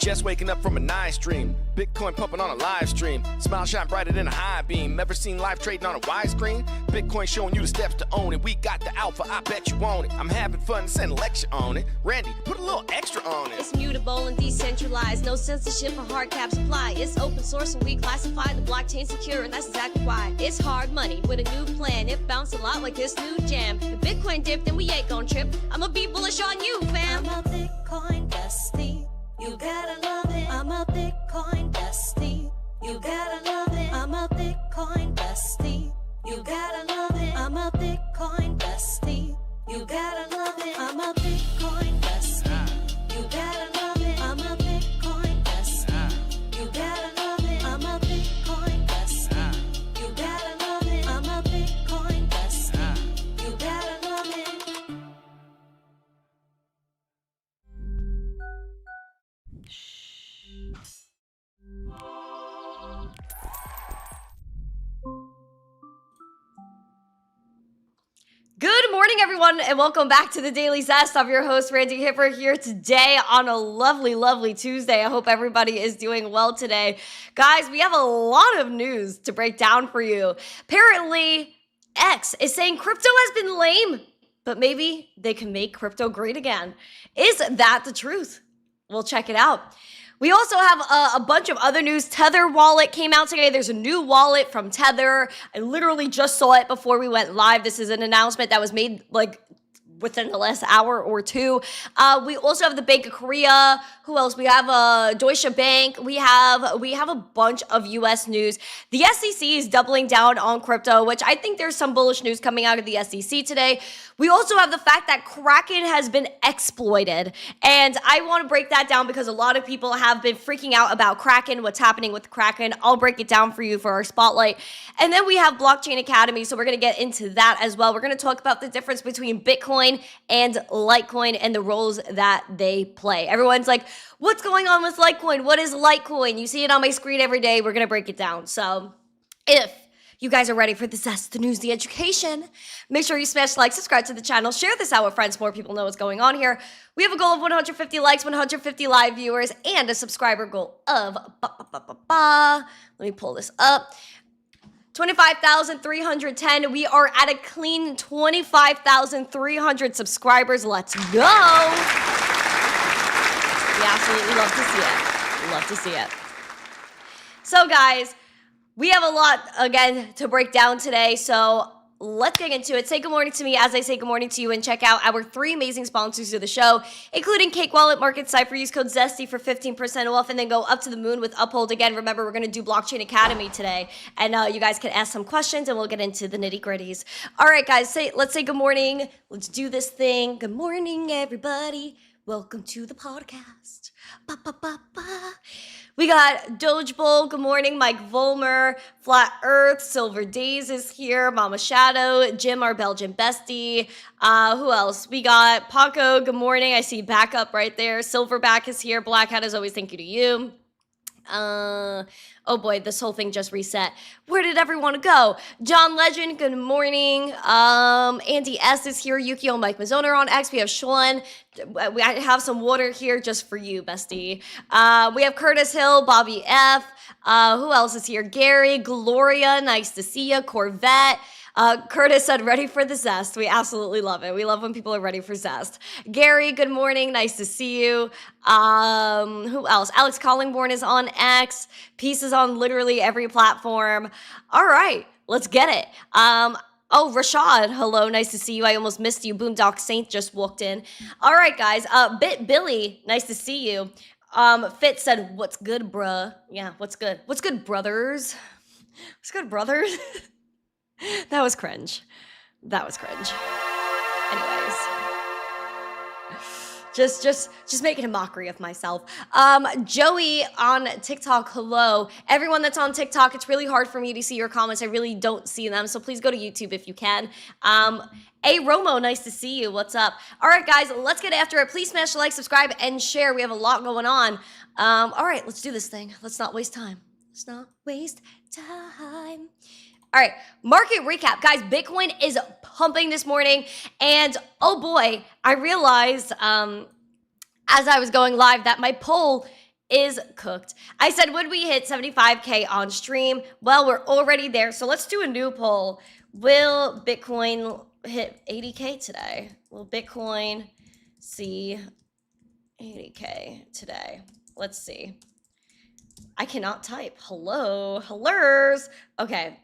Just waking up from a nice dream. Bitcoin pumping on a live stream. Smile shine brighter than a high beam. Never seen live trading on a widescreen. Bitcoin showing you the steps to own it. We got the alpha, I bet you want it. I'm having fun, send a lecture on it. Randy, put a little extra on it. It's mutable and decentralized. No censorship or hard cap supply. It's open source and we classify the blockchain secure, and that's exactly why. It's hard money with a new plan. It bounced a lot like this new jam. If Bitcoin dipped, then we ain't gon' trip. I'ma be bullish on you, fam. I'm a Bitcoin bestie. You gotta love it. I'm a Bitcoin bestie. You gotta love it. I'm a Bitcoin bestie. You gotta love it. I'm a Bitcoin bestie. You gotta love it. I'm a Bitcoin bestie. You gotta love it. I'm a Bitcoin bestie. You gotta love it. I'm a Bitcoin bestie. You gotta love it. I'm a Bitcoin bestie. You gotta love it. Good morning, everyone, and welcome back to the Daily Zest. I'm your host, Randi Hipper, here today on a lovely, lovely Tuesday. I hope everybody is doing well today. Guys, we have a lot of news to break down for you. Apparently, X is saying crypto has been lame, but maybe they can make crypto great again. Is that the truth? We'll check it out. We also have a bunch of other news. Tether wallet came out today. There's a new wallet from Tether. I literally just saw it before we went live. This is an announcement that was made like within the last hour or two. We also have the Bank of Korea. Who else? We have Deutsche Bank. We have a bunch of US news. The SEC is doubling down on crypto, which I think there's some bullish news coming out of the SEC today. We also have the fact that Kraken has been exploited. And I want to break that down because a lot of people have been freaking out about Kraken, what's happening with Kraken. I'll break it down for you for our spotlight. And then we have Blockchain Academy, so we're going to get into that as well. We're going to talk about the difference between Bitcoin and Litecoin and the roles that they play. Everyone's like, what's going on with Litecoin? What is Litecoin? You see it on my screen every day. We're going to break it down. So if you guys are ready for the zest, the news, the education, make sure you smash like, subscribe to the channel, share this out with friends, more people know what's going on here. We have a goal of 150 likes, 150 live viewers, and a subscriber goal of, let me pull this up, 25,310. We are at a clean 25,300 subscribers. Let's go. We absolutely love to see it. Love to see it. So guys, we have a lot, again, to break down today, so let's get into it. Say good morning to me as I say good morning to you, and check out our 3 amazing sponsors of the show, including Cake Wallet, Market, Cipher. Use code ZESTY for 15% off, and then go up to the moon with Uphold. Again, remember, we're going to do Blockchain Academy today, and you guys can ask some questions, and we'll get into the nitty-gritties. All right, guys, let's say good morning. Let's do this thing. Good morning, everybody. Welcome to the podcast. Ba, ba, ba, ba. We got Doge Bull, good morning, Mike Volmer, Flat Earth, Silver Days is here, Mama Shadow, Jim, our Belgian bestie. Who else? We got Paco, good morning. I see backup right there. Silverback is here. Black Hat is always thank you to you. Oh boy, this whole thing just reset. Where did everyone go? John Legend, good morning. Andy S is here. Yukio, Mike Mazzoner on X. We have Sean. I have some water here just for you, bestie. We have Curtis Hill, Bobby F. Who else is here? Gary, Gloria, nice to see you. Corvette. Curtis said, ready for the zest. We absolutely love it. We love when people are ready for zest. Gary, good morning. Nice to see you. Who else? Alex Collingborn is on X. Peace is on literally every platform. All right, let's get it. Oh, Rashad, hello, nice to see you. I almost missed you. Boondock Saint just walked in. All right, guys. Billy, nice to see you. Fit said, what's good, bruh? Yeah, what's good? What's good, brothers? What's good, brothers? That was cringe. That was cringe. Anyways. Just making a mockery of myself. Joey on TikTok, hello. Everyone that's on TikTok, it's really hard for me to see your comments. I really don't see them, so please go to YouTube if you can. Hey, Romo, nice to see you. What's up? All right, guys, let's get after it. Please smash the like, subscribe, and share. We have a lot going on. All right, let's do this thing. Let's not waste time. Let's not waste time. All right, market recap. Guys, Bitcoin is pumping this morning, and oh boy, I realized as I was going live that my poll is cooked. I said, would we hit 75K on stream? Well, we're already there. So let's do a new poll. Will Bitcoin hit 80K today? Will Bitcoin see 80K today? Let's see. I cannot type. Hello, hellers. Okay.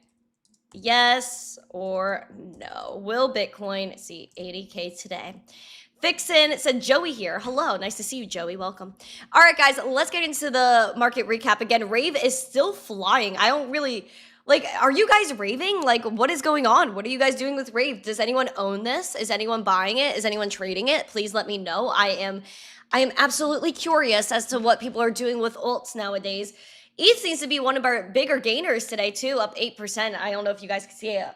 Yes or no. Will Bitcoin see 80K today? Fixin said Joey here. Hello, nice to see you, Joey. Welcome. All right, guys, let's get into the market recap again. Rave is still flying. I don't really like. Are you guys raving? Like, what is going on? What are you guys doing with Rave? Does anyone own this? Is anyone buying it? Is anyone trading it? Please let me know. I am absolutely curious as to what people are doing with alts nowadays. ETH seems to be one of our bigger gainers today too, up 8%. I don't know if you guys can see it.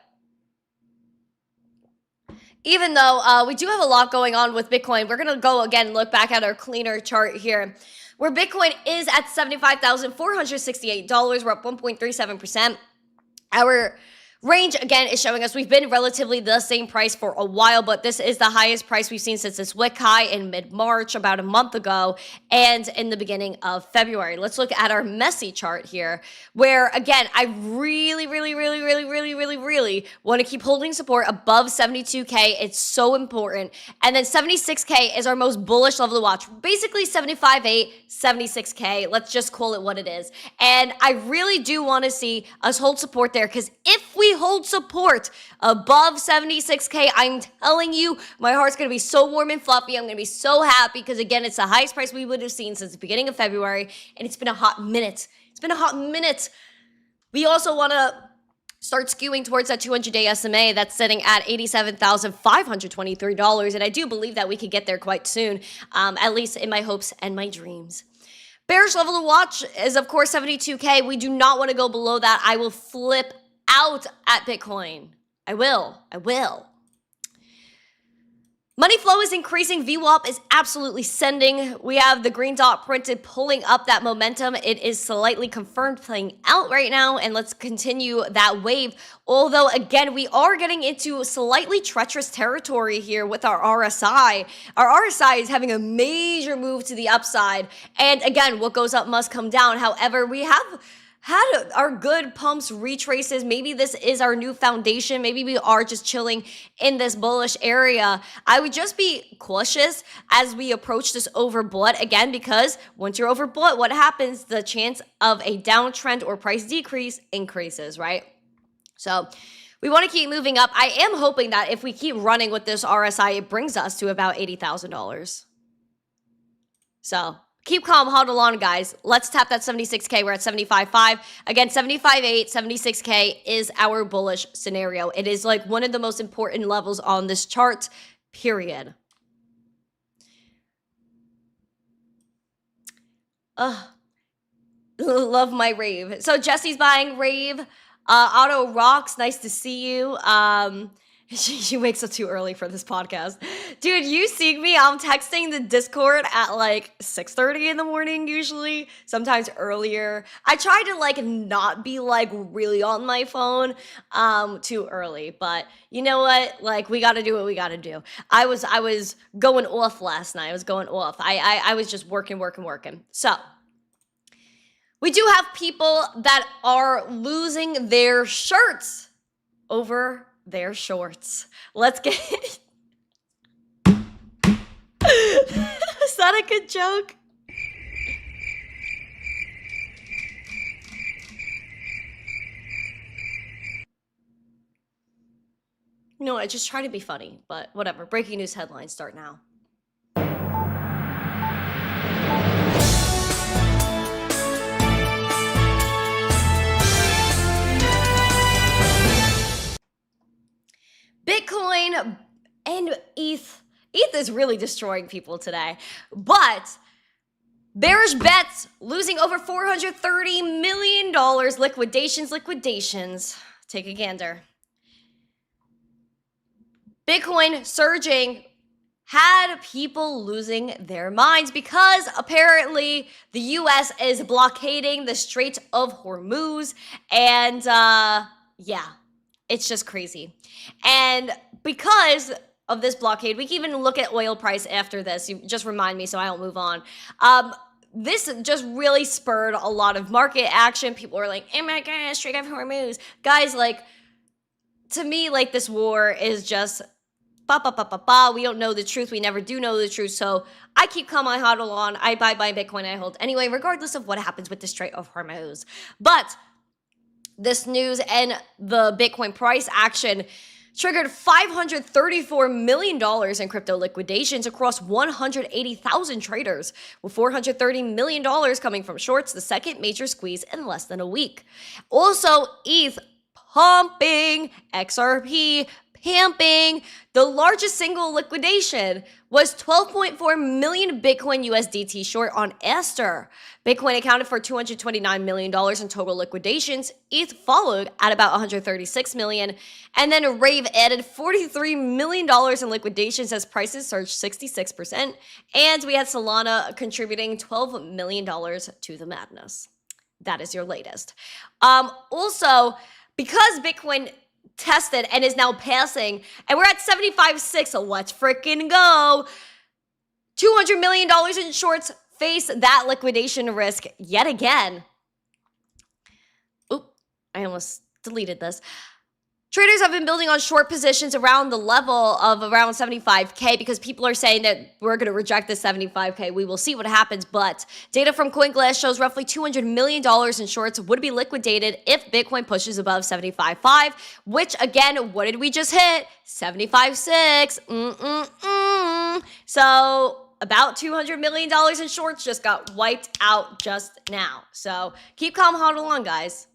Even though we do have a lot going on with Bitcoin, we're going to go again, look back at our cleaner chart here, where Bitcoin is at $75,468. We're up 1.37%. Our range, again, is showing us we've been relatively the same price for a while, but this is the highest price we've seen since this wick high in mid-March, about a month ago, and in the beginning of February. Let's look at our messy chart here, where, again, I really want to keep holding support above 72K. It's so important. And then 76K is our most bullish level to watch. Basically 75.8, 76K. Let's just call it what it is. And I really do want to see us hold support there, because if we hold support above 76K, I'm telling you, my heart's going to be so warm and fluffy. I'm going to be so happy because, again, it's the highest price we would have seen since the beginning of February, and it's been a hot minute. It's been a hot minute. We also want to start skewing towards that 200-day SMA that's sitting at $87,523, and I do believe that we could get there quite soon, at least in my hopes and my dreams. Bearish level to watch is, of course, 72K. We do not want to go below that. I will flip out at Bitcoin. I will. Money flow is increasing. VWAP is absolutely sending. We have the green dot printed pulling up that momentum. It is slightly confirmed playing out right now, and let's continue that wave. Although, again, we are getting into slightly treacherous territory here with our RSI. Our RSI is having a major move to the upside, and again, what goes up must come down. However, we have had our good pumps, retraces. Maybe this is our new foundation. Maybe we are just chilling in this bullish area. I would just be cautious as we approach this overbought again, because once you're overbought, what happens? The chance of a downtrend or price decrease increases, right? So we want to keep moving up. I am hoping that if we keep running with this RSI, it brings us to about $80,000. So keep calm, huddle on, guys. Let's tap that 76K. We're at 75.5. Again, 75.8, 76K is our bullish scenario. It is like one of the most important levels on this chart, period. Love my Rave. So Jesse's buying Rave. Auto Rocks, nice to see you. She wakes up too early for this podcast. Dude, you see me, I'm texting the Discord at like 6:30 in the morning usually, sometimes earlier. I try to like not be like really on my phone too early, but you know what? Like, we got to do what we got to do. I was going off last night. I was going off. I was just working. So, we do have people that are losing their shirts over their shorts. Let's get Is that a good joke? No, I just try to be funny, but whatever. Breaking news headlines start now. Bitcoin and ETH. ETH is really destroying people today. But bearish bets losing over $430 million. Liquidations. Take a gander. Bitcoin surging had people losing their minds because apparently the US is blockading the Strait of Hormuz. And yeah, it's just crazy. And because of this blockade, we can even look at oil price after this. You just remind me so I don't move on. this just really spurred a lot of market action. People were like, oh my gosh, Strait of Hormuz. Guys, like, to me, like, this war is just we don't know the truth. We never do know the truth. So I keep calm, I hodl on, I buy Bitcoin, I hold anyway, regardless of what happens with the Strait of Hormuz. But this news and the Bitcoin price action triggered $534 million in crypto liquidations across 180,000 traders, with $430 million coming from shorts, the second major squeeze in less than a week. Also, ETH pumping, XRP pumping. The largest single liquidation was 12.4 million Bitcoin USDT short on Aster. Bitcoin accounted for $229 million in total liquidations. ETH followed at about $136 million. And then Rave added $43 million in liquidations as prices surged 66%. And we had Solana contributing $12 million to the madness. That is your latest. Also, because Bitcoin tested and is now passing, and we're at 75.6, so let's freaking go. $200 million in shorts face that liquidation risk yet again. Oop, I almost deleted this. Traders have been building on short positions around the level of around 75K because people are saying that we're going to reject the 75K. We will see what happens, but data from CoinGlass shows roughly $200 million in shorts would be liquidated if Bitcoin pushes above 75.5, which again, what did we just hit? 75.6. So about $200 million in shorts just got wiped out just now. So keep calm, hodl on, guys.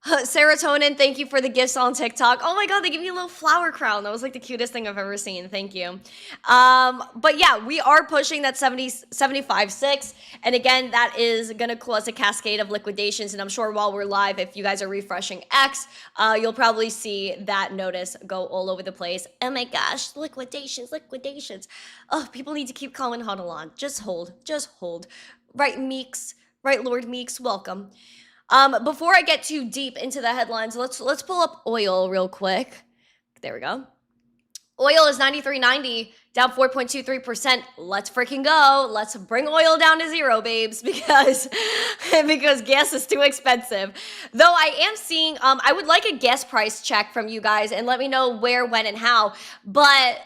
Serotonin, thank you for the gifts on TikTok. Oh my god, they give me a little flower crown. That was like the cutest thing I've ever seen. Thank you. But yeah, we are pushing that 75.6. And again, that is going to cause a cascade of liquidations. And I'm sure while we're live, if you guys are refreshing X, you'll probably see that notice go all over the place. Oh my gosh, liquidations. Oh, people need to keep calm and huddle on. Just hold. Right, Meeks. Right, Lord Meeks, welcome. Before I get too deep into the headlines, let's pull up oil real quick. There we go. Oil is 93.90, down 4.23%. Let's freaking go. Let's bring oil down to zero, babes, because gas is too expensive. Though I am seeing, I would like a gas price check from you guys and let me know where, when, and how. But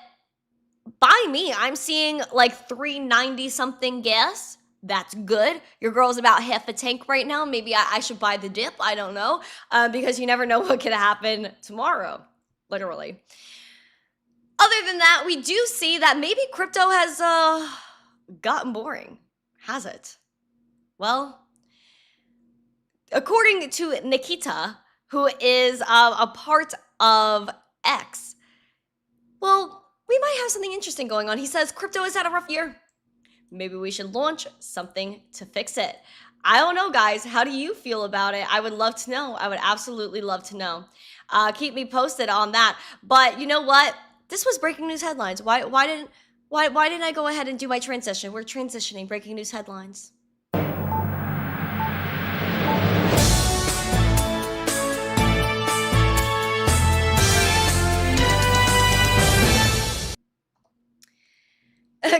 by me, I'm seeing like 390 something gas. That's good. Your girl's about half a tank right now. Maybe I should buy the dip. I don't know. Because you never know what could happen tomorrow. Literally. Other than that, we do see that maybe crypto has gotten boring. Has it? Well, according to Nikita, who is a part of X, well, we might have something interesting going on. He says crypto has had a rough year. Maybe we should launch something to fix it. I don't know, guys. How do you feel about it? I would love to know. I would absolutely love to know. Keep me posted on that. But you know what? This was breaking news headlines. Why didn't I go ahead and do my transition? We're transitioning breaking news headlines.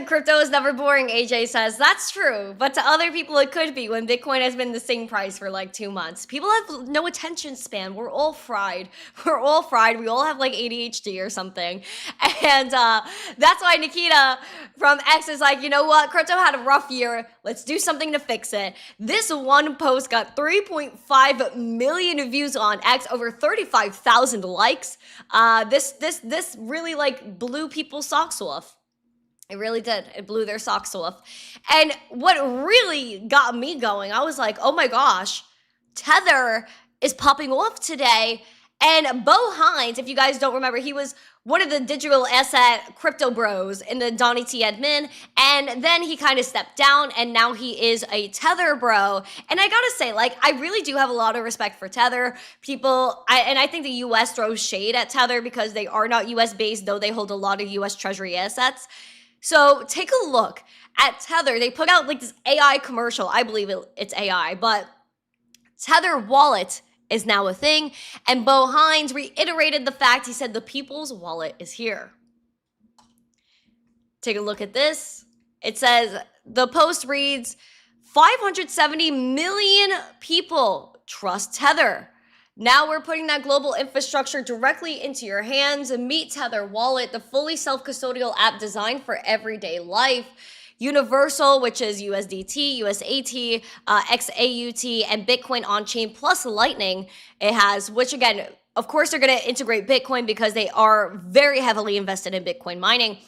Crypto is never boring, AJ says. That's true, but to other people it could be when Bitcoin has been the same price for like 2 months. People have no attention span. We're all fried. We all have like ADHD or something. And that's why Nikita from X is like, you know what? Crypto had a rough year. Let's do something to fix it. This one post got 3.5 million views on X, over 35,000 likes. This really like blew people's socks off. It really did. It blew their socks off. And what really got me going, I was like, oh my gosh, Tether is popping off today. And Bo Hines, if you guys don't remember, he was one of the digital asset crypto bros in the Donnie T admin. And then he kind of stepped down and now he is a Tether bro. And I gotta say, like, I really do have a lot of respect for Tether. I think the US throws shade at Tether because they are not US based, though they hold a lot of US Treasury assets. So take a look at Tether. They put out like this AI commercial. I believe it's AI, but Tether wallet is now a thing. And Bo Hines reiterated the fact. He said the people's wallet is here. Take a look at this. It says, the post reads, 570 million people trust Tether. Now we're putting that global infrastructure directly into your hands. Meet Tether Wallet, the fully self-custodial app designed for everyday life. Universal, which is USDT, USAT, XAUT, and Bitcoin on-chain plus Lightning. It has, which again, of course, they're going to integrate Bitcoin because they are very heavily invested in Bitcoin mining.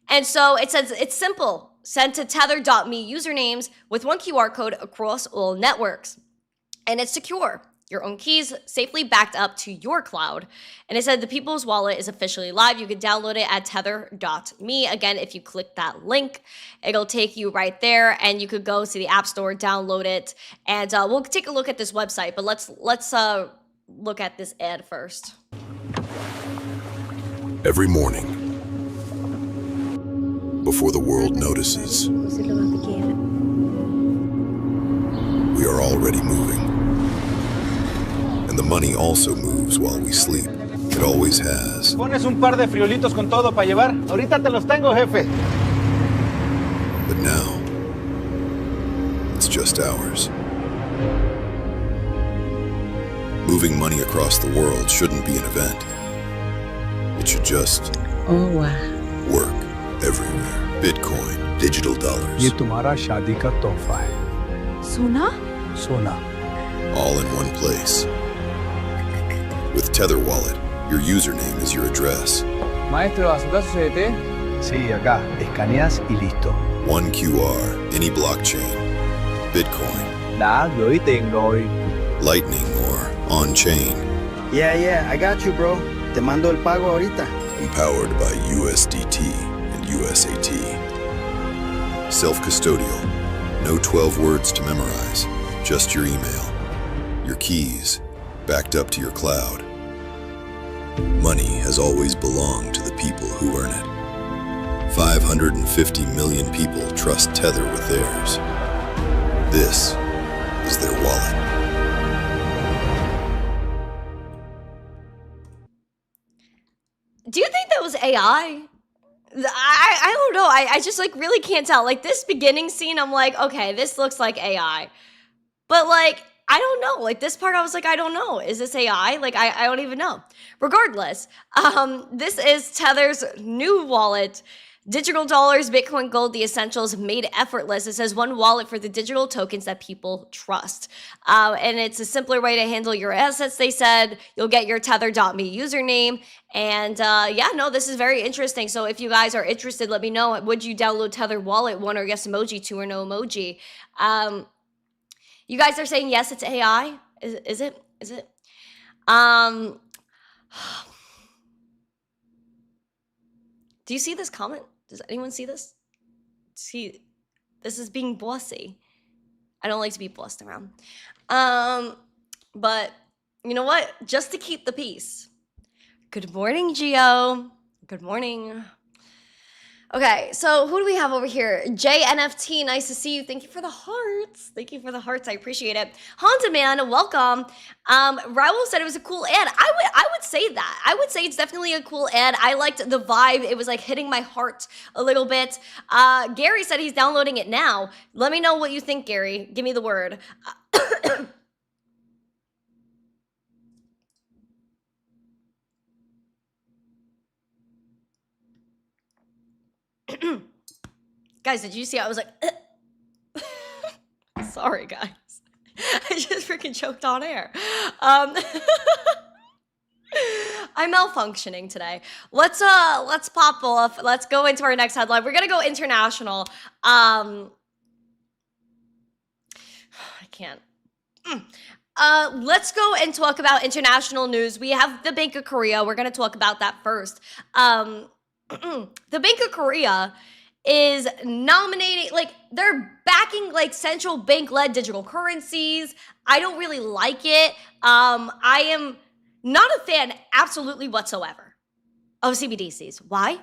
And so it says it's simple. Send to tether.me usernames with one QR code across all networks. And it's secure. Your own keys safely backed up to your cloud. And it said the People's Wallet is officially live. You can download it at tether.me. Again, if you click that link, it'll take you right there, and you could go to the App Store, download it, and we'll take a look at this website. But let's look at this ad first. Every morning, before the world notices, we are already moving. And the money also moves while we sleep. It always has. Pones un par de friolitos con todo para llevar. Ahorita te los tengo, jefe. But now, it's just ours. Moving money across the world shouldn't be an event. It should just work everywhere. Bitcoin, digital dollars. ये तुम्हारा शादी का तोहफा है. सोना. All in one place. With Tether Wallet, your username is your address. Maestro, ¿acepta su CDT? Sí, acá. Escaneas y listo. One QR, any blockchain. Bitcoin, Đã gửi tiền rồi. Lightning, or on-chain. Yeah, I got you, bro. Te mando el pago ahorita. Empowered by USDT and USAT. Self-custodial. No 12 words to memorize. Just your email. Your keys, backed up to your cloud. Money has always belonged to the people who earn it. 550 million people trust Tether with theirs. This is their wallet. Do you think that was AI? I don't know. I just like really can't tell. Like this beginning scene, I'm like, okay, this looks like AI. But like, I don't know. Like this part, I was like, I don't know. Is this AI? Like, I don't even know. Regardless, this is Tether's new wallet. Digital dollars, Bitcoin, gold, the essentials made effortless. It says one wallet for the digital tokens that people trust. And it's a simpler way to handle your assets, they said. You'll get your tether.me username. And yeah, no, this is very interesting. So if you guys are interested, let me know. Would you download Tether Wallet? 1 or yes emoji, 2 or no emoji. You guys are saying yes, it's AI. Is it? Do you see this comment? Does anyone see this? See, this is being bossy. I don't like to be bossed around. But you know what? Just to keep the peace. Good morning, Gio. Good morning. Okay, so who do we have over here? JNFT, nice to see you. Thank you for the hearts. Thank you for the hearts. I appreciate it. Honda Man, welcome. Raul said it was a cool ad. I would say that. I would say it's definitely a cool ad. I liked the vibe. It was like hitting my heart a little bit. Gary said he's downloading it now. Let me know what you think, Gary. Give me the word. Guys, did you see? I was like, sorry, guys. I just freaking choked on air. I'm malfunctioning today. Let's pop off. Let's go into our next headline. We're gonna go international. I can't. Let's go and talk about international news. We have the Bank of Korea. We're gonna talk about that first. The Bank of Korea is nominating, like, they're backing, like, central bank-led digital currencies. I don't really like it. I am not a fan, absolutely whatsoever, of CBDCs. Why?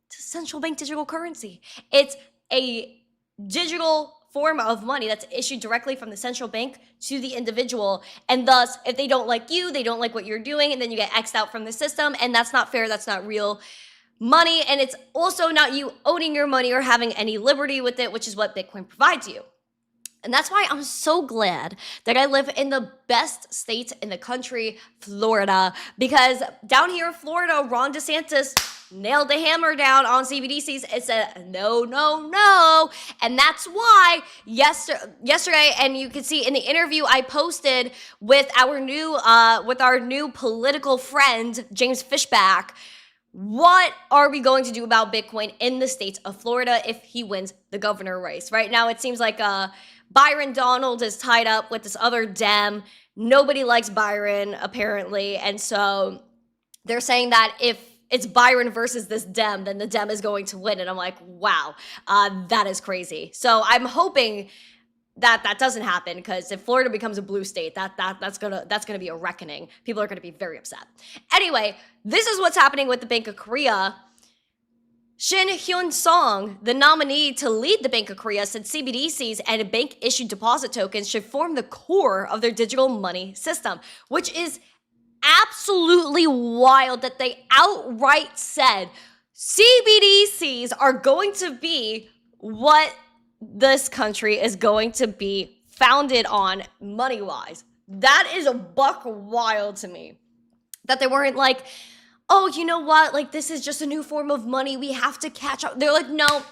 It's a central bank digital currency. It's a digital form of money that's issued directly from the central bank to the individual. And thus, if they don't like you, they don't like what you're doing, and then you get X'd out from the system, and that's not fair, that's not real. money, and it's also not you owning your money or having any liberty with it, which is what Bitcoin provides you. And that's why I'm so glad that I live in the best state in the country, Florida, because down here in Florida, Ron DeSantis nailed the hammer down on CBDCs and said, no, no, no. And that's why yesterday, and you can see in the interview I posted with our new political friend, James Fishback, what are we going to do about Bitcoin in the state of Florida if he wins the governor race? Right now, it seems like Byron Donald is tied up with this other Dem. Nobody likes Byron, apparently. And so they're saying that if it's Byron versus this Dem, then the Dem is going to win. And I'm like, wow, that is crazy. So I'm hoping that doesn't happen, because if Florida becomes a blue state, that's gonna be a reckoning. People are gonna be very upset. Anyway, this is what's happening with the Bank of Korea. Shin Hyun-song, the nominee to lead the Bank of Korea, said CBDCs and bank-issued deposit tokens should form the core of their digital money system, which is absolutely wild that they outright said CBDCs are going to be what this country is going to be founded on money-wise. That is a buck wild to me. That they weren't like, oh, you know what? Like, this is just a new form of money. We have to catch up. They're like, no,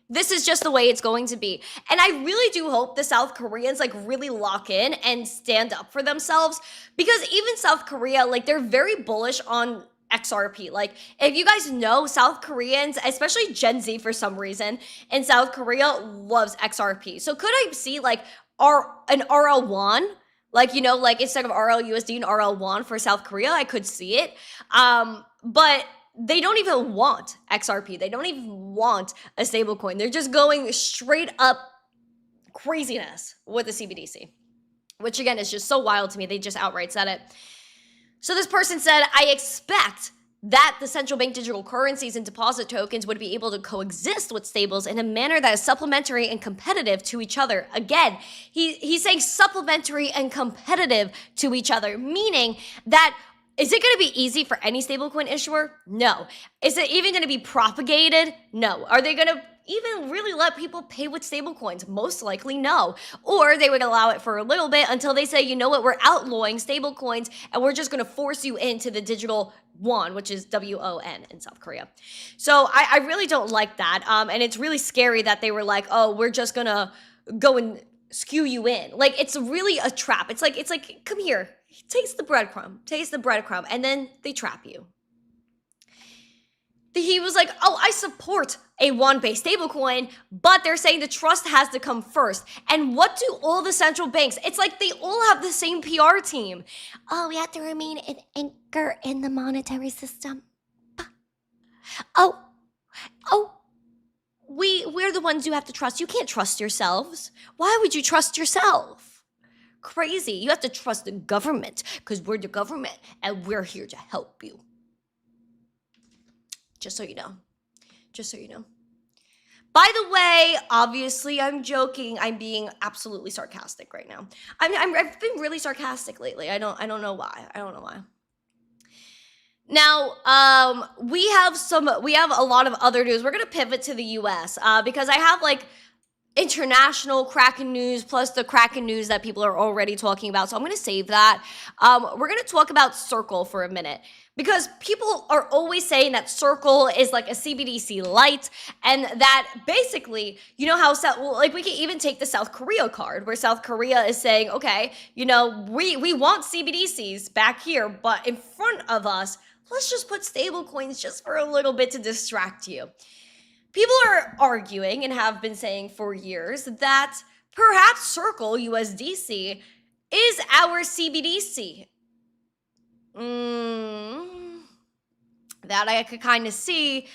this is just the way it's going to be. And I really do hope the South Koreans like really lock in and stand up for themselves, because even South Korea, like, they're very bullish on XRP. Like, if you guys know, South Koreans, especially Gen Z for some reason in South Korea, loves XRP. So could I see like an RL1? Like, you know, like instead of RLUSD and RL1 for South Korea, I could see it. But they don't even want XRP. They don't even want a stablecoin. They're just going straight up craziness with the CBDC, which again is just so wild to me. They just outright said it. So this person said, I expect that the central bank digital currencies and deposit tokens would be able to coexist with stables in a manner that is supplementary and competitive to each other. Again, he's saying supplementary and competitive to each other, meaning that is it going to be easy for any stablecoin issuer? No. Is it even going to be propagated? No. Are they going to even really let people pay with stablecoins? Most likely no. Or they would allow it for a little bit until they say, you know what, we're outlawing stablecoins and we're just going to force you into the digital won, which is WON in South Korea. So I really don't like that. And it's really scary that they were like, oh, we're just going to go and skew you in. Like, it's really a trap. It's like, come here, taste the breadcrumb, and then they trap you. He was like, oh, I support a won-based stablecoin, but they're saying the trust has to come first. And what do all the central banks? It's like they all have the same PR team. Oh, we have to remain an anchor in the monetary system. Oh, we're the ones you have to trust. You can't trust yourselves. Why would you trust yourself? Crazy. You have to trust the government because we're the government and we're here to help you. Just so you know. Just so you know. By the way, obviously I'm joking. I'm being absolutely sarcastic right now. I've been really sarcastic lately. I don't know why. I don't know why. Now, we have a lot of other news. We're gonna pivot to the US because I have like international Kraken news plus the Kraken news that people are already talking about. So I'm gonna save that. We're gonna talk about Circle for a minute, because people are always saying that Circle is like a CBDC light, and that basically, you know how, like we can even take the South Korea card, where South Korea is saying, okay, you know, we want CBDCs back here, but in front of us, let's just put stable coins just for a little bit to distract you. People are arguing and have been saying for years that perhaps Circle USDC is our CBDC. That I could kind of see,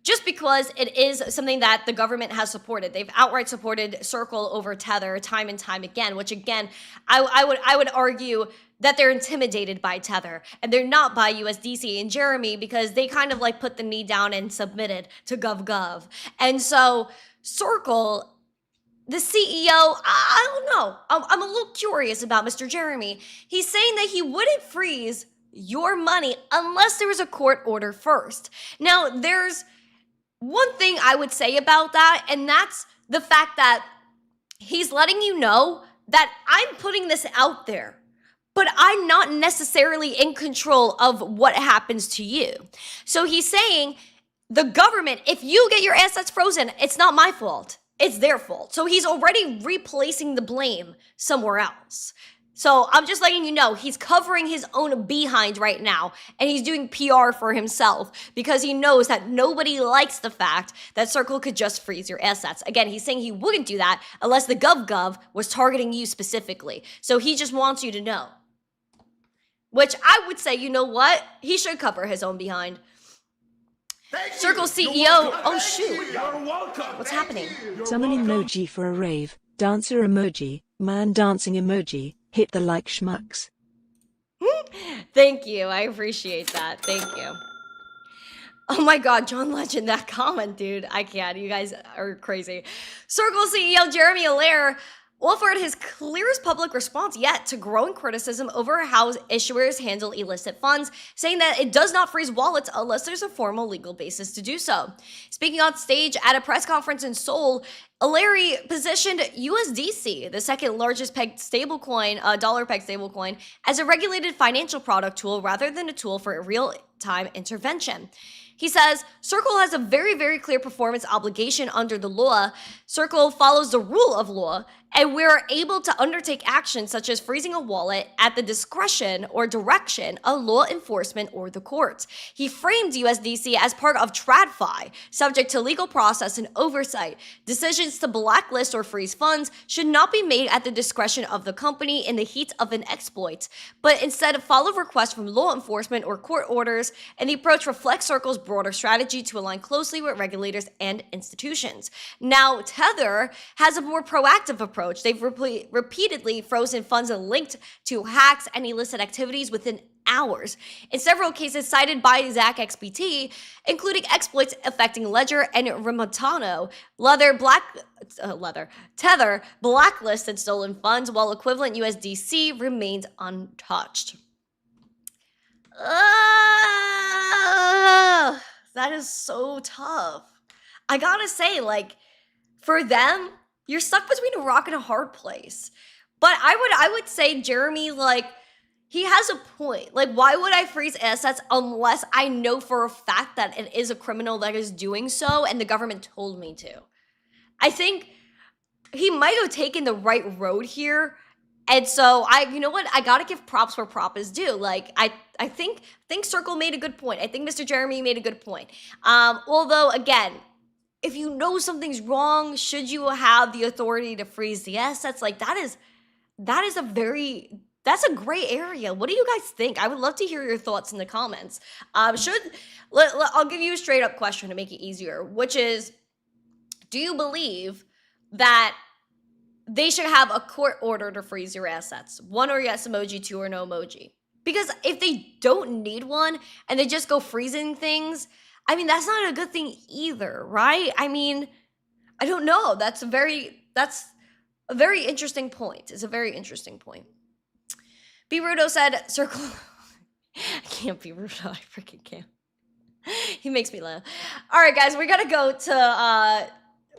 just because it is something that the government has supported. They've outright supported Circle over Tether time and time again, which again, I would argue that they're intimidated by Tether and they're not by USDC and Jeremy, because they kind of like put the knee down and submitted to GovGov. And so Circle, the CEO, I don't know. I'm a little curious about Mr. Jeremy. He's saying that he wouldn't freeze your money unless there is a court order first. Now, there's one thing I would say about that, and that's the fact that he's letting you know that I'm putting this out there, but I'm not necessarily in control of what happens to you. So he's saying, the government, if you get your assets frozen, it's not my fault. It's their fault. So he's already replacing the blame somewhere else. So I'm just letting you know, he's covering his own behind right now, and he's doing PR for himself because he knows that nobody likes the fact that Circle could just freeze your assets. Again, he's saying he wouldn't do that unless the gov was targeting you specifically. So he just wants you to know. Which I would say, you know what? He should cover his own behind. Circle CEO, oh shoot. What's happening? Summon emoji for a rave. Dancer emoji. Man dancing emoji. Hit the like schmucks. Thank you. I appreciate that. Thank you. Oh my God, John Legend, that comment, dude. I can't. You guys are crazy. Circle CEO Jeremy Allaire offered his clearest public response yet to growing criticism over how issuers handle illicit funds, saying that it does not freeze wallets unless there's a formal legal basis to do so. Speaking on stage at a press conference in Seoul, O'Leary positioned USDC, the second largest pegged stablecoin, dollar pegged stablecoin, as a regulated financial product tool rather than a tool for real-time intervention. He says, Circle has a very, very clear performance obligation under the law. Circle follows the rule of law, and we're able to undertake actions such as freezing a wallet at the discretion or direction of law enforcement or the courts. He framed USDC as part of TradFi, subject to legal process and oversight. Decisions to blacklist or freeze funds should not be made at the discretion of the company in the heat of an exploit, but instead follow requests from law enforcement or court orders, and the approach reflects Circle's broader strategy to align closely with regulators and institutions. Now, Tether has a more proactive approach. They've repeatedly frozen funds linked to hacks and illicit activities within hours. In several cases cited by ZachXBT, including exploits affecting Ledger and Remontano, Tether blacklisted stolen funds while equivalent USDC remains untouched. That is so tough. I gotta say, like, for them, you're stuck between a rock and a hard place. But I would say Jeremy, like, he has a point. Like, why would I freeze assets unless I know for a fact that it is a criminal that is doing so and the government told me to? I think he might have taken the right road here. And so you know what? I gotta give props where prop is due. Like, I think Circle made a good point. I think Mr. Jeremy made a good point. Although, again, if you know something's wrong, should you have the authority to freeze the assets? Like, that's a gray area. What do you guys think? I would love to hear your thoughts in the comments. I'll give you a straight up question to make it easier, which is, do you believe that they should have a court order to freeze your assets? 1 or yes emoji, 2 or no emoji. Because if they don't need one and they just go freezing things, I mean, that's not a good thing either, right? I mean, I don't know. That's a very interesting point. It's a very interesting point. B. Rudo said, Circle. I can't be Rudo. I freaking can't. He makes me laugh. All right, guys, we gotta go to,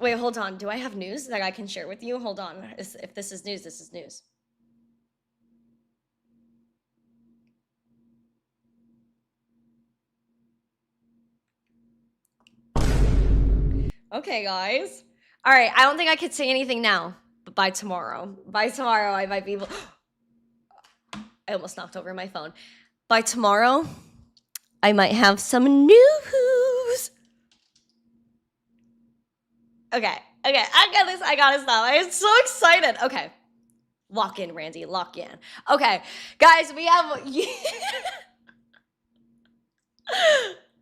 wait, hold on. Do I have news that I can share with you? Hold on. If this is news, this is news. Okay, guys. All right, I don't think I could say anything now, but by tomorrow. By tomorrow, I might be able... I almost knocked over my phone. By tomorrow, I might have some news. Okay, I gotta stop. I'm so excited. Okay, lock in, Randy, lock in. Okay, guys, we have...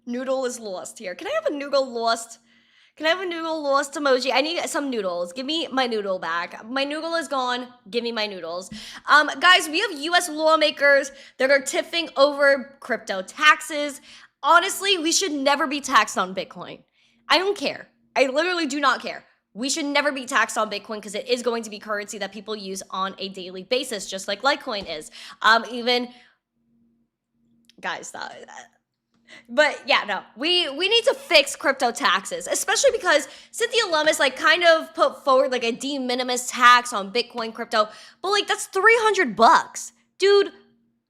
Noodle is lost here. Can I have a noodle lost? Can I have a noodle lost emoji? I need some noodles. Give me my noodle back. My noodle is gone. Give me my noodles. Guys, we have US lawmakers that are tiffing over crypto taxes. Honestly, we should never be taxed on Bitcoin. I don't care. I literally do not care. We should never be taxed on Bitcoin because it is going to be currency that people use on a daily basis, just like Litecoin is. guys, stop. But yeah, no, we need to fix crypto taxes, especially because Cynthia Lummis like kind of put forward like a de minimis tax on Bitcoin crypto, but like that's $300, dude.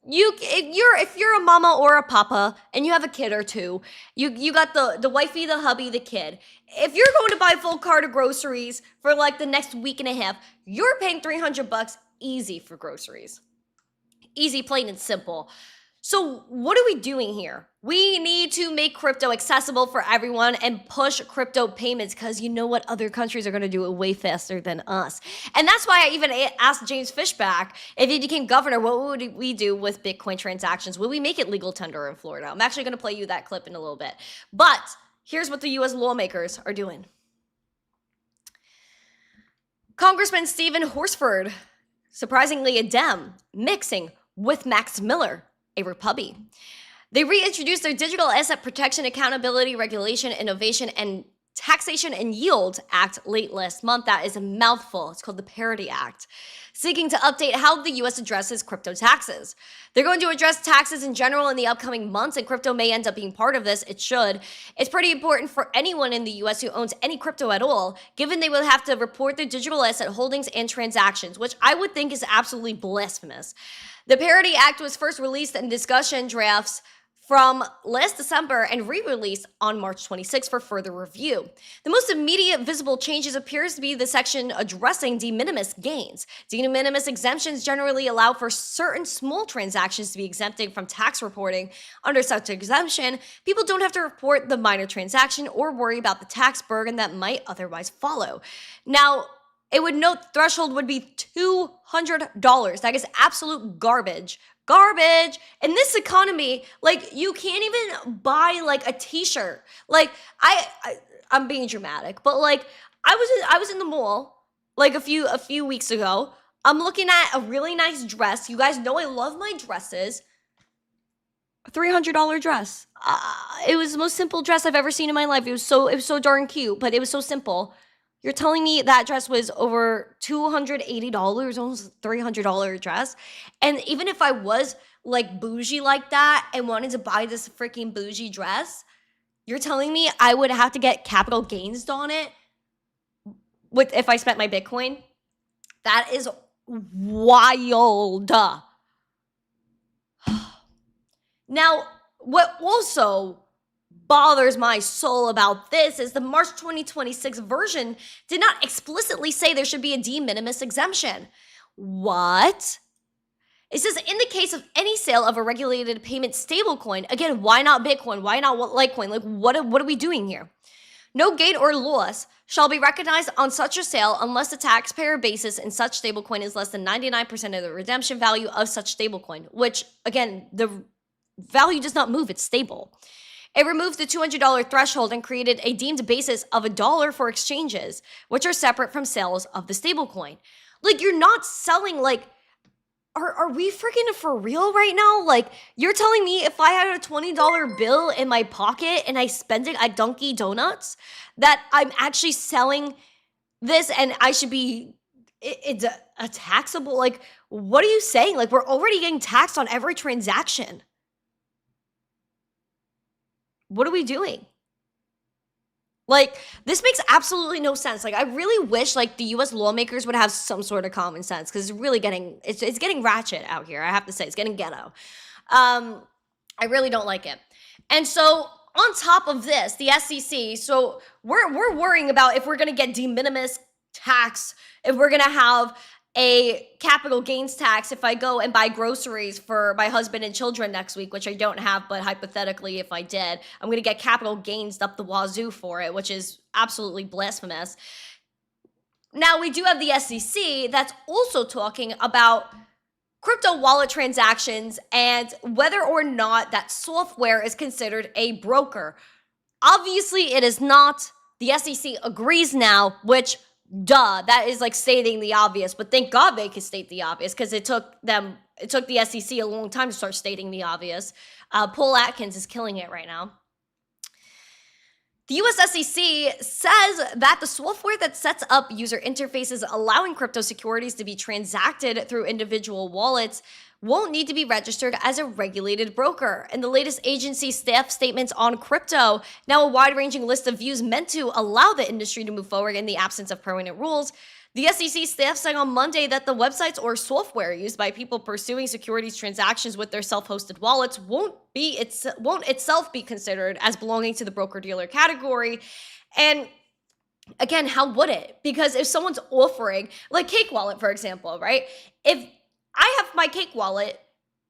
If you're a mama or a papa and you have a kid or two, you got the wifey, the hubby, the kid. If you're going to buy a full cart of groceries for like the next week and a half, you're paying $300 easy for groceries. Easy, plain and simple. So what are we doing here? We need to make crypto accessible for everyone and push crypto payments because you know what? Other countries are going to do it way faster than us. And that's why I even asked James Fishback, if he became governor, what would we do with Bitcoin transactions? Will we make it legal tender in Florida? I'm actually going to play you that clip in a little bit. But here's what the U.S. lawmakers are doing. Congressman Stephen Horsford, surprisingly a Dem, mixing with Max Miller, a Republican. They reintroduced their Digital Asset Protection, Accountability, Regulation, Innovation, and Taxation and Yield Act late last month. That is a mouthful. It's called the Parity Act, seeking to update how the U.S. addresses crypto taxes. They're going to address taxes in general in the upcoming months, and crypto may end up being part of this. It should. It's pretty important for anyone in the U.S. who owns any crypto at all, given they will have to report their digital asset holdings and transactions, which I would think is absolutely blasphemous. The Parity Act was first released in discussion drafts from last December and re-released on March 26 for further review. The most immediate visible changes appears to be the section addressing de minimis gains. De minimis exemptions generally allow for certain small transactions to be exempted from tax reporting. Under such exemption, people don't have to report the minor transaction or worry about the tax burden that might otherwise follow. Now, it would note the threshold would be $200. That is absolute garbage. Garbage. In this economy, like you can't even buy like a t-shirt. Like I'm being dramatic, but like I was in the mall like a few weeks ago. I'm looking at a really nice dress. You guys know I love my dresses. A $300 dress. It was the most simple dress I've ever seen in my life. It was so darn cute, but it was so simple. You're telling me that dress was over $280, almost $300 dress? And even if I was like bougie like that and wanted to buy this freaking bougie dress, you're telling me I would have to get capital gains on it if I spent my Bitcoin? That is wild. Now, what also bothers my soul about this is the March 2026 version did not explicitly say there should be a de minimis exemption. What? It says in the case of any sale of a regulated payment stablecoin, again, why not Bitcoin? Why not Litecoin? Like, what are we doing here? No gain or loss shall be recognized on such a sale unless the taxpayer basis in such stablecoin is less than 99% of the redemption value of such stablecoin, which, again, the value does not move, it's stable. It removed the $200 threshold and created a deemed basis of $1 for exchanges, which are separate from sales of the stablecoin. Like, you're not selling, like, are we freaking for real right now? Like, you're telling me if I had a $20 bill in my pocket and I spend it at Dunkin' Donuts, that I'm actually selling this and I should be, it's a taxable, like, what are you saying? Like, we're already getting taxed on every transaction. What are we doing? Like, this makes absolutely no sense. Like, I really wish, like, the U.S. lawmakers would have some sort of common sense because it's really getting, it's getting ratchet out here, I have to say. It's getting ghetto. I really don't like it. And so, on top of this, the SEC, so we're worrying about if we're going to get de minimis tax, if we're going to have a capital gains tax if I go and buy groceries for my husband and children next week, which I don't have, but hypothetically, if I did, I'm going to get capital gains up the wazoo for it, which is absolutely blasphemous. Now, we do have the SEC that's also talking about crypto wallet transactions and whether or not that software is considered a broker. Obviously, it is not. The SEC agrees now, which duh, that is like stating the obvious, but thank God they could state the obvious because it took the SEC a long time to start stating the obvious. Paul Atkins is killing it right now. The US SEC says that the software that sets up user interfaces allowing crypto securities to be transacted through individual wallets won't need to be registered as a regulated broker. And the latest agency staff statements on crypto, now a wide-ranging list of views meant to allow the industry to move forward in the absence of permanent rules. The SEC staff saying on Monday that the websites or software used by people pursuing securities transactions with their self-hosted wallets won't itself be considered as belonging to the broker-dealer category. And again, how would it? Because if someone's offering, like Cake Wallet, for example, right? If I have my Cake Wallet,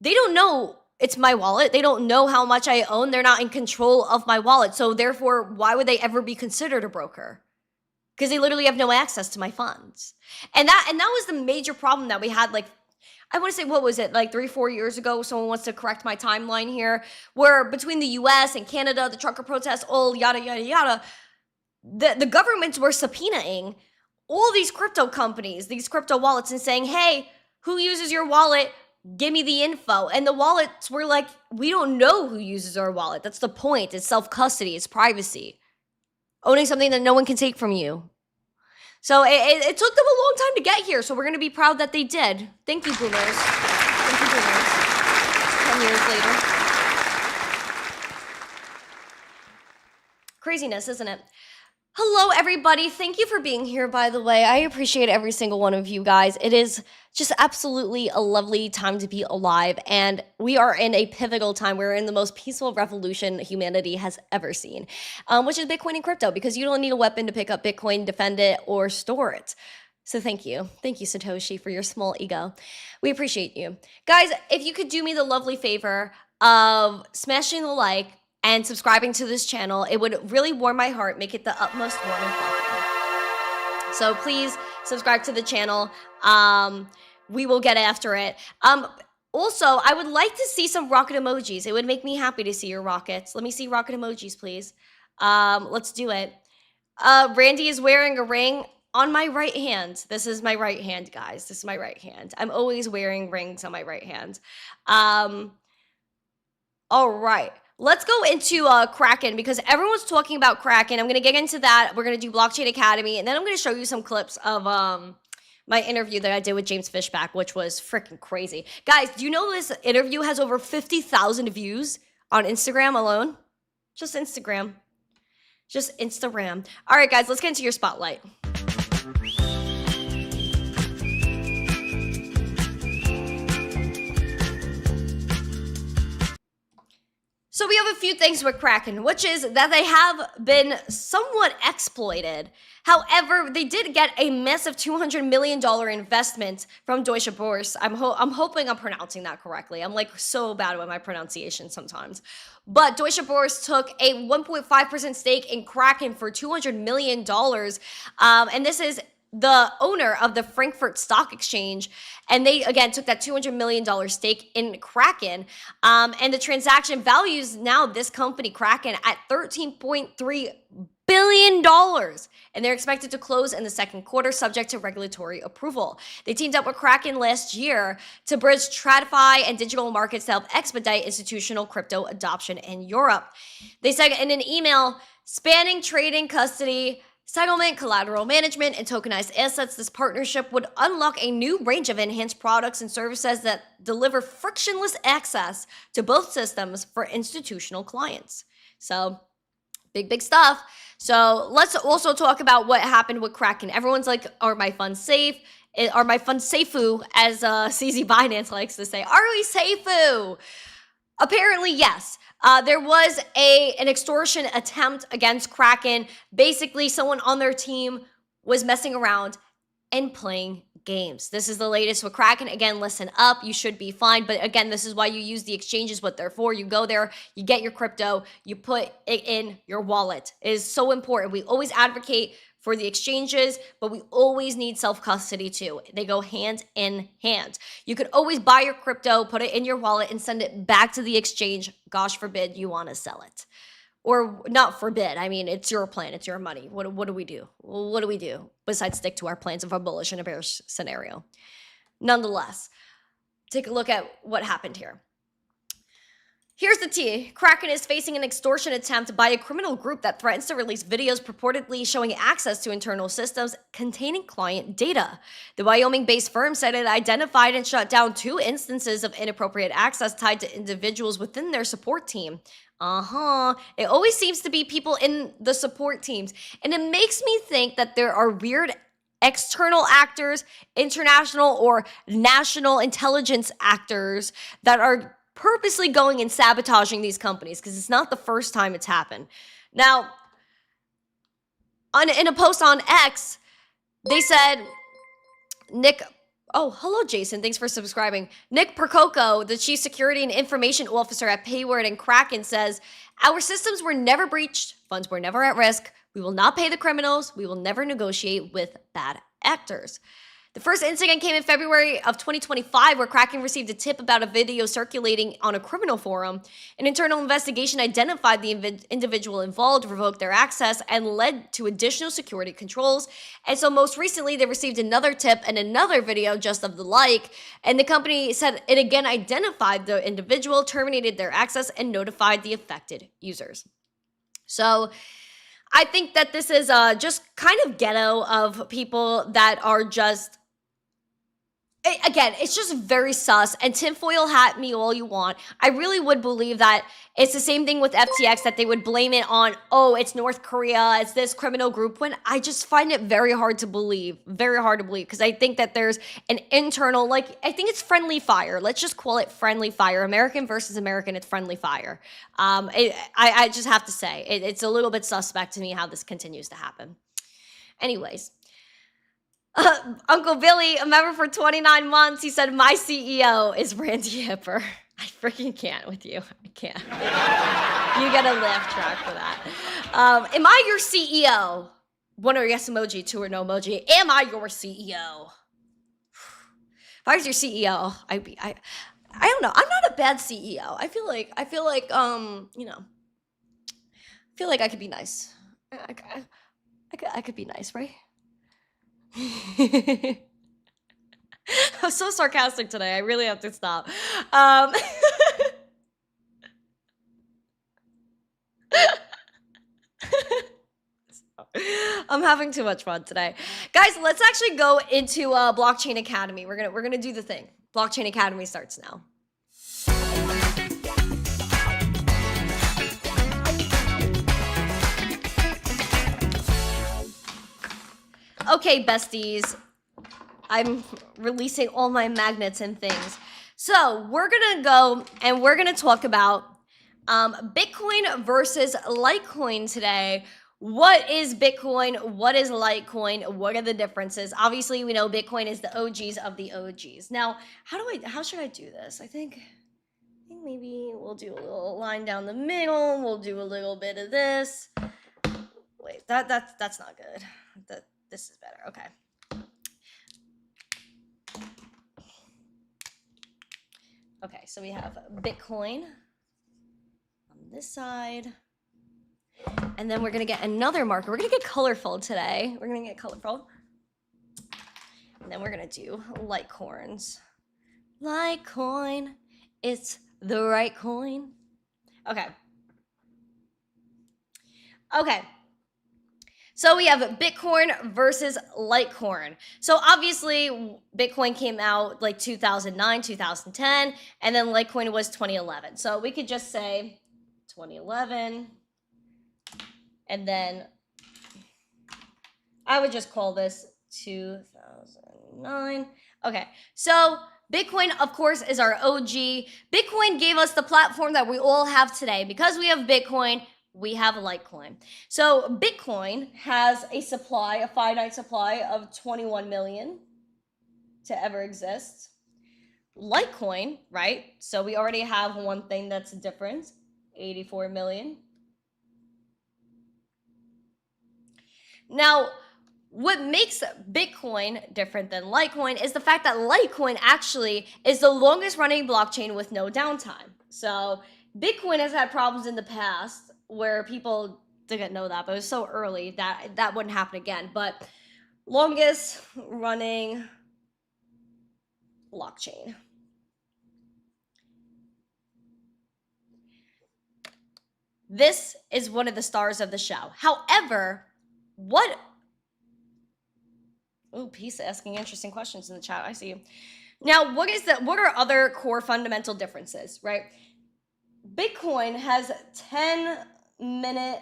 they don't know it's my wallet. They don't know how much I own. They're not in control of my wallet. So therefore, why would they ever be considered a broker? Because they literally have no access to my funds. And that was the major problem that we had, like, I want to say, what was it, like 3-4 years ago? Someone wants to correct my timeline here, where between the US and Canada, the trucker protests, all yada, yada, yada, the governments were subpoenaing all these crypto companies, these crypto wallets, and saying, hey, who uses your wallet? Give me the info. And the wallets were like, we don't know who uses our wallet. That's the point. It's self-custody. It's privacy. Owning something that no one can take from you. So it took them a long time to get here. So we're going to be proud that they did. Thank you, boomers. Thank you, boomers. 10 years later. Craziness, isn't it? Hello, everybody. Thank you for being here, by the way. I appreciate every single one of you guys. It is just absolutely a lovely time to be alive, and we are in a pivotal time. We're in the most peaceful revolution humanity has ever seen, which is Bitcoin and crypto, because you don't need a weapon to pick up Bitcoin, defend it, or store it. So thank you. Thank you, Satoshi, for your small ego. We appreciate you. Guys, if you could do me the lovely favor of smashing the like, and subscribing to this channel, it would really warm my heart, make it the utmost warm and fluffy. So please subscribe to the channel. We will get after it. Also, I would like to see some rocket emojis. It would make me happy to see your rockets. Let me see rocket emojis, please. Let's do it. Randy is wearing a ring on my right hand. This is my right hand, guys. This is my right hand. I'm always wearing rings on my right hand. All right. Let's go into Kraken, because everyone's talking about Kraken. I'm going to get into that. We're going to do Blockchain Academy, and then I'm going to show you some clips of my interview that I did with James Fishback, which was freaking crazy. Guys, do you know this interview has over 50,000 views on Instagram alone? Just Instagram. Just Instagram. All right, guys, let's get into your spotlight. So we have a few things with Kraken, which is that they have been somewhat exploited. However, they did get a massive $200 million investment from Deutsche Börse. I'm hoping I'm pronouncing that correctly. I'm like so bad with my pronunciation sometimes. But Deutsche Börse took a 1.5% stake in Kraken for $200 million. And this is the owner of the Frankfurt Stock Exchange, and they again took that $200 million stake in Kraken, and the transaction values now this company Kraken at $13.3 billion, and they're expected to close in the second quarter, subject to regulatory approval. They teamed up with Kraken last year to bridge TradFi and digital markets to help expedite institutional crypto adoption in Europe. They said in an email, spanning trading, custody, settlement, collateral management, and tokenized assets, this partnership would unlock a new range of enhanced products and services that deliver frictionless access to both systems for institutional clients. So, big stuff. So, let's also talk about what happened with Kraken. Everyone's like, are my funds safe? Are my funds safeu, as CZ Binance likes to say. Are we safeu? Apparently, yes. There was an extortion attempt against Kraken. Basically, someone on their team was messing around and playing games. This is the latest with Kraken. Again, listen up. You should be fine. But again, this is why you use the exchanges, what they're for. You go there, you get your crypto, you put it in your wallet. It is so important. We always advocate for the exchanges, but we always need self-custody too. They go hand in hand. You could always buy your crypto, put it in your wallet, and send it back to the exchange. Gosh forbid you want to sell it. Or not forbid. I mean, it's your plan. It's your money. What do we do? What do we do besides stick to our plans of a bullish and a bearish scenario? Nonetheless, take a look at what happened here. Here's the tea. Kraken is facing an extortion attempt by a criminal group that threatens to release videos purportedly showing access to internal systems containing client data. The Wyoming-based firm said it identified and shut down 2 instances of inappropriate access tied to individuals within their support team. It always seems to be people in the support teams. And it makes me think that there are weird external actors, international or national intelligence actors that are purposely going and sabotaging these companies, because it's not the first time it's happened. Now, in a post on X, they said, hello, Jason. Thanks for subscribing. Nick Percoco, the Chief Security and Information Officer at Payward and Kraken, says, our systems were never breached. Funds were never at risk. We will not pay the criminals. We will never negotiate with bad actors. The first incident came in February of 2025, where Kraken received a tip about a video circulating on a criminal forum. An internal investigation identified the individual involved, revoked their access, and led to additional security controls. And so most recently, they received another tip and another video just of the like, and the company said it again identified the individual, terminated their access, and notified the affected users. So I think that this is just kind of ghetto of people that are just, again, it's just very sus, and tinfoil hat me all you want. I really would believe that it's the same thing with FTX, that they would blame it on, oh, it's North Korea, it's this criminal group, when I just find it very hard to believe, because I think that there's an internal, I think it's friendly fire. Let's just call it friendly fire. American versus American, it's friendly fire. I just have to say, it's a little bit suspect to me how this continues to happen. Anyways. Uncle Billy, a member for 29 months, he said, my CEO is Randi Hipper. I freaking can't with you. I can't. You get a laugh track for that. Am I your CEO? 1 or yes emoji, 2 or no emoji. Am I your CEO? If I was your CEO, I don't know. I'm not a bad CEO. I feel like I feel like I could be nice. I could be nice, right? I'm so sarcastic today. I really have to stop. I'm having too much fun today. Guys, let's actually go into Blockchain Academy. We're gonna do the thing. Blockchain Academy starts now. Okay, besties, I'm releasing all my magnets and things. So we're gonna go and we're gonna talk about Bitcoin versus Litecoin today. What is Bitcoin? What is Litecoin? What are the differences? Obviously, we know Bitcoin is the OGs of the OGs. Now, how should I do this? I think maybe we'll do a little line down the middle. We'll do a little bit of this. Wait, that's not good. This is better. Okay. Okay, so we have Bitcoin on this side. And then we're going to get another marker. We're going to get colorful today. We're going to get colorful. And then we're going to do Litecoins. Litecoin, it's the right coin. Okay. Okay. So we have Bitcoin versus Litecoin. So obviously, Bitcoin came out like 2009, 2010, and then Litecoin was 2011. So we could just say 2011, and then I would just call this 2009. Okay, so Bitcoin, of course, is our OG. Bitcoin gave us the platform that we all have today. Because we have Bitcoin, we have Litecoin. So Bitcoin has a supply, a finite supply of 21 million to ever exist. Litecoin, right? So we already have one thing that's different, 84 million. Now, what makes Bitcoin different than Litecoin is the fact that Litecoin actually is the longest running blockchain with no downtime. So Bitcoin has had problems in the past where people didn't know that, but it was so early that that wouldn't happen again. But longest running blockchain. this is one of the stars of the show. However, Peace asking interesting questions in the chat. I see you. Now, what are other core fundamental differences, right? Bitcoin has 10-minute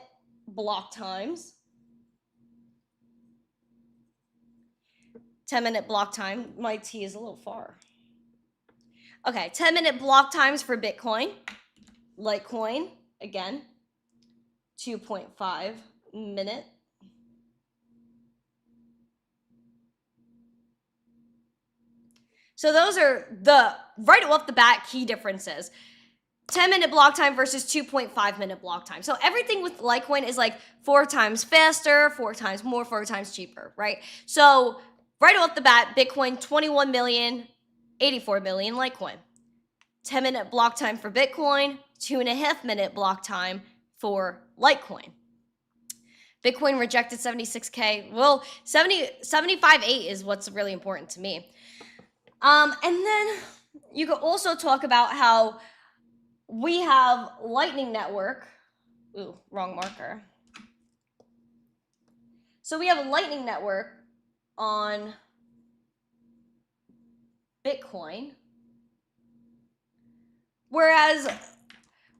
block times. 10-minute block time. My T is a little far. Okay, 10-minute block times for Bitcoin. Litecoin, again, 2.5 minute. So those are the, right off the bat, key differences. 10-minute block time versus 2.5-minute block time. So everything with Litecoin is like 4 times faster, 4 times more, 4 times cheaper, right? So right off the bat, Bitcoin, 21 million, 84 million Litecoin. 10-minute block time for Bitcoin, 2.5-minute block time for Litecoin. Bitcoin rejected 76K. Well, 75.8 is what's really important to me. And then you could also talk about how we have Lightning Network. Ooh, wrong marker. So we have a Lightning Network on Bitcoin, whereas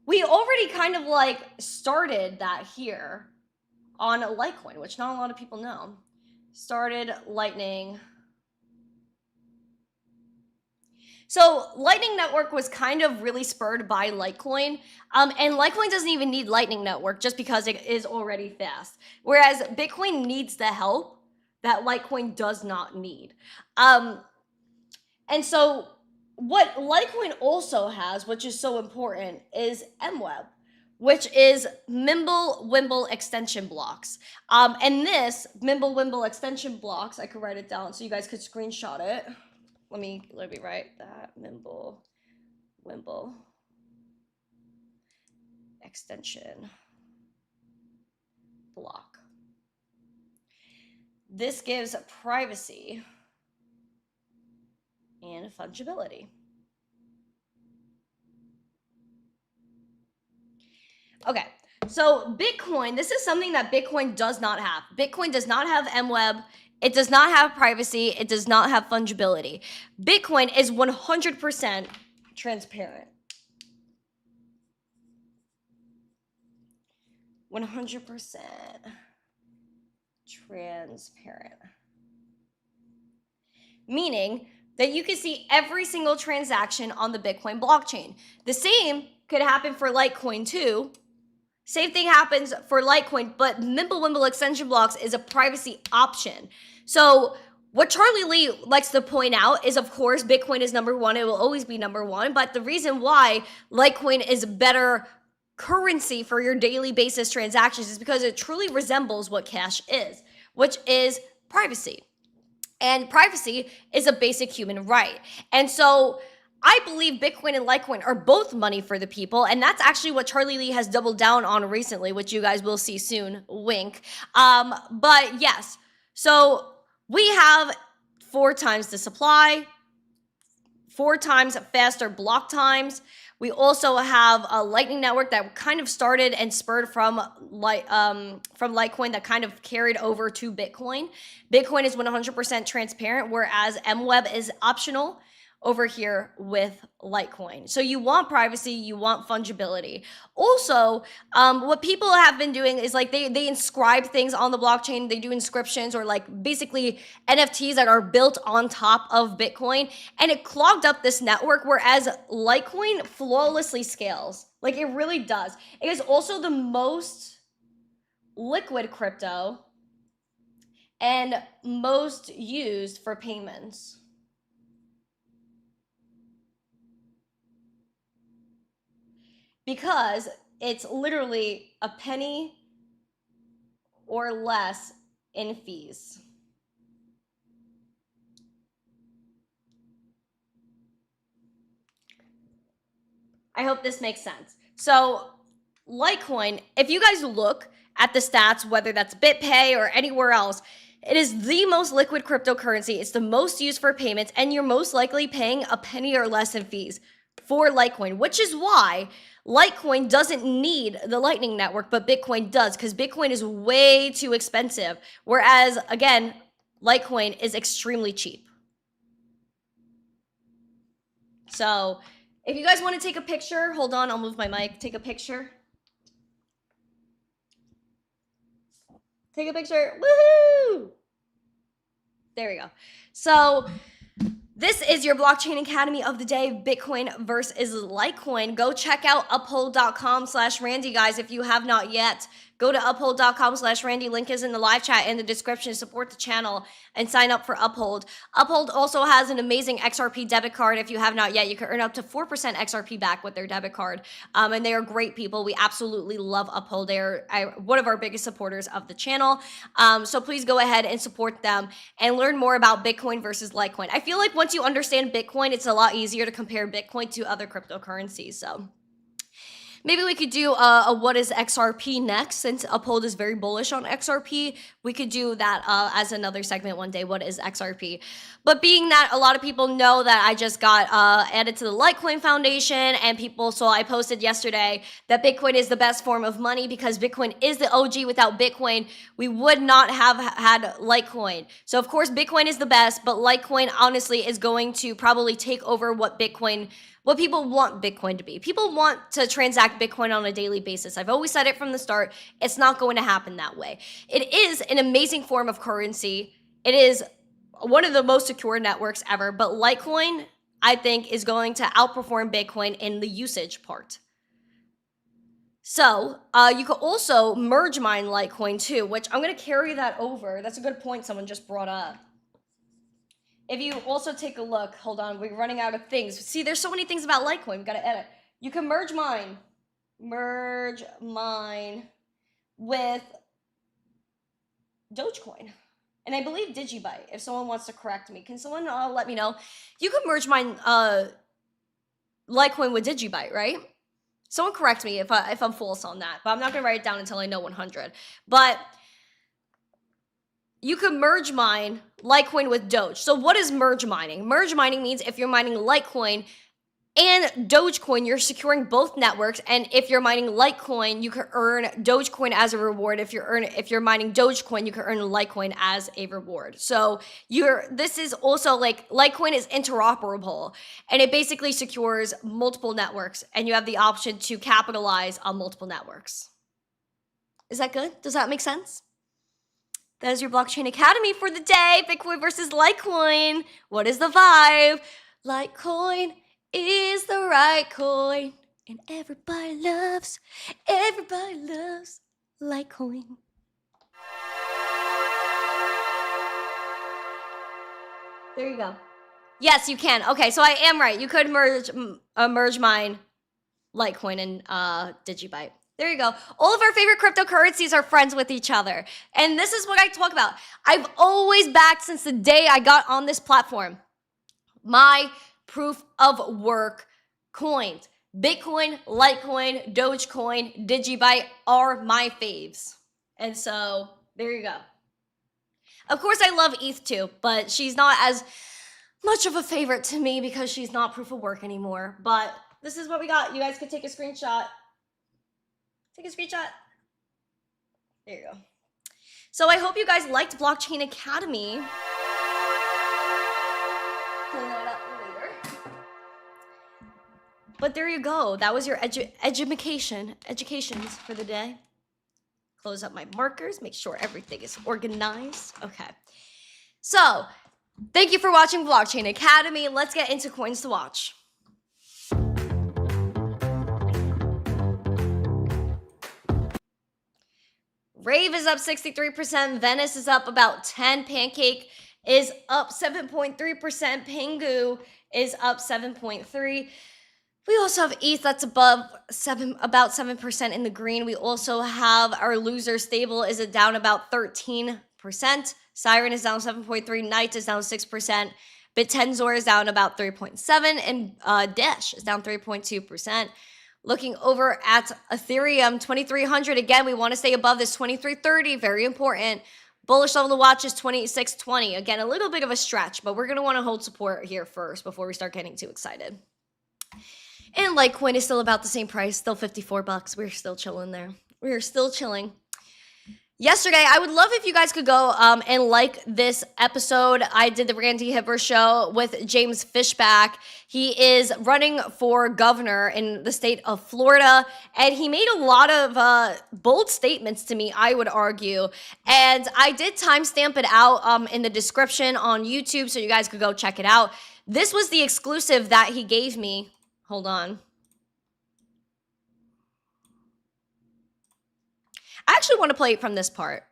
we already kind of like started that here on Litecoin, which not a lot of people know. Started Lightning. So Lightning Network was kind of really spurred by Litecoin, and Litecoin doesn't even need Lightning Network just because it is already fast. Whereas Bitcoin needs the help that Litecoin does not need. And so what Litecoin also has, which is so important, is MWeb, which is Mimblewimble extension blocks. And this Mimblewimble extension blocks, I could write it down so you guys could screenshot it. Let me write that. Mimblewimble extension block. This gives privacy and fungibility. Okay, so Bitcoin, this is something that Bitcoin does not have. Bitcoin does not have MWeb. It does not have privacy. It does not have fungibility. Bitcoin is 100% transparent. 100% transparent. Meaning that you can see every single transaction on the Bitcoin blockchain. The same could happen for Litecoin too. Same thing happens for Litecoin, but Mimblewimble extension blocks is a privacy option. So what Charlie Lee likes to point out is, of course, Bitcoin is number one. It will always be number one. But the reason why Litecoin is better currency for your daily basis transactions is because it truly resembles what cash is, which is privacy. And privacy is a basic human right. And so I believe Bitcoin and Litecoin are both money for the people, and that's actually what Charlie Lee has doubled down on recently, which you guys will see soon, wink. But yes, so we have 4 times the supply, 4 times faster block times. We also have a Lightning Network that kind of started and spurred from Litecoin that kind of carried over to Bitcoin. Bitcoin is 100% transparent, whereas MWeb is optional over here with Litecoin. So you want privacy, you want fungibility. Also, what people have been doing is like they inscribe things on the blockchain. They do inscriptions or like basically NFTs that are built on top of Bitcoin, and it clogged up this network, whereas Litecoin flawlessly scales. Like it really does. It is also the most liquid crypto and most used for payments. Because it's literally a penny or less in fees. I hope this makes sense. So Litecoin, if you guys look at the stats, whether that's BitPay or anywhere else, it is the most liquid cryptocurrency. It's the most used for payments, and you're most likely paying a penny or less in fees for Litecoin, which is why Litecoin doesn't need the Lightning Network, but Bitcoin does, because Bitcoin is way too expensive. Whereas, again, Litecoin is extremely cheap. So, if you guys want to take a picture, hold on, I'll move my mic. Take a picture. Take a picture. Woohoo! There we go. So, this is your Blockchain Academy of the day, Bitcoin versus Litecoin. Go check out uphold.com/Randy, guys, if you have not yet. Go to uphold.com/Randy. Link is in the live chat in the description to support the channel and sign up for Uphold. Uphold also has an amazing XRP debit card. If you have not yet, you can earn up to 4% XRP back with their debit card. And they are great people. We absolutely love Uphold. They are one of our biggest supporters of the channel. So please go ahead and support them and learn more about Bitcoin versus Litecoin. I feel like once you understand Bitcoin, it's a lot easier to compare Bitcoin to other cryptocurrencies. So maybe we could do a what is XRP next, since Uphold is very bullish on XRP. We could do that as another segment one day, what is XRP. But being that a lot of people know that I just got added to the Litecoin Foundation, and people saw I posted yesterday that Bitcoin is the best form of money because Bitcoin is the OG. Without Bitcoin, we would not have had Litecoin. So of course, Bitcoin is the best, but Litecoin honestly is going to probably take over what people want Bitcoin to be. People want to transact Bitcoin on a daily basis. I've always said it from the start. It's not going to happen that way. It is an amazing form of currency. It is one of the most secure networks ever, but Litecoin, I think, is going to outperform Bitcoin in the usage part. So you could also merge mine Litecoin too, which I'm going to carry that over. That's a good point someone just brought up. If you also take a look, hold on, we're running out of things. See, there's so many things about Litecoin. We got to edit. You can merge mine with Dogecoin. And I believe Digibyte, if someone wants to correct me. Can someone let me know? You can merge mine Litecoin with Digibyte, right? Someone correct me if I'm false on that. But I'm not going to write it down until I know 100. But you could merge mine Litecoin with Doge. So what is merge mining? Merge mining means if you're mining Litecoin and Dogecoin, you're securing both networks. And if you're mining Litecoin, you can earn Dogecoin as a reward. If you're mining Dogecoin, you can earn Litecoin as a reward. So this is also like Litecoin is interoperable, and it basically secures multiple networks, and you have the option to capitalize on multiple networks. Is that good? Does that make sense? That is your Blockchain Academy for the day. Bitcoin versus Litecoin. What is the vibe? Litecoin is the right coin. And everybody loves Litecoin. There you go. Yes, you can. Okay, so I am right. You could merge mine Litecoin and Digibyte. There you go. All of our favorite cryptocurrencies are friends with each other. And this is what I talk about. I've always backed since the day I got on this platform my proof of work coins. Bitcoin, Litecoin, Dogecoin, Digibyte are my faves. And so there you go. Of course, I love ETH too, but she's not as much of a favorite to me because she's not proof of work anymore. But this is what we got. You guys can take a screenshot. Take a screenshot. There you go. So I hope you guys liked Blockchain Academy. Clean that up later. But there you go. That was your educations for the day. Close up my markers. Make sure everything is organized. Okay. So thank you for watching Blockchain Academy. Let's get into coins to watch. Rave is up 63%. Venice is up about 10%. Pancake is up 7.3%. Pingu is up 7.3%. We also have ETH that's about 7% in the green. We also have our loser stable is down about 13%. Siren is down 7.3%. Knight is down 6%. Bitenzor is down about 3.7%. And Dash is down 3.2%. Looking over at Ethereum, 2,300. Again, we want to stay above this 2,330. Very important. Bullish level to watch is 2,620. Again, a little bit of a stretch, but we're going to want to hold support here first before we start getting too excited. And Litecoin is still about the same price, still $54. We're still chilling there. We're still chilling. Yesterday, I would love if you guys could go and like this episode. I did the Randi Hipper show with James Fishback. He is running for governor in the state of Florida, and he made a lot of bold statements to me, I would argue. And I did timestamp it out in the description on YouTube, so you guys could go check it out. This was the exclusive that he gave me. Hold on. I actually want to play it from this part.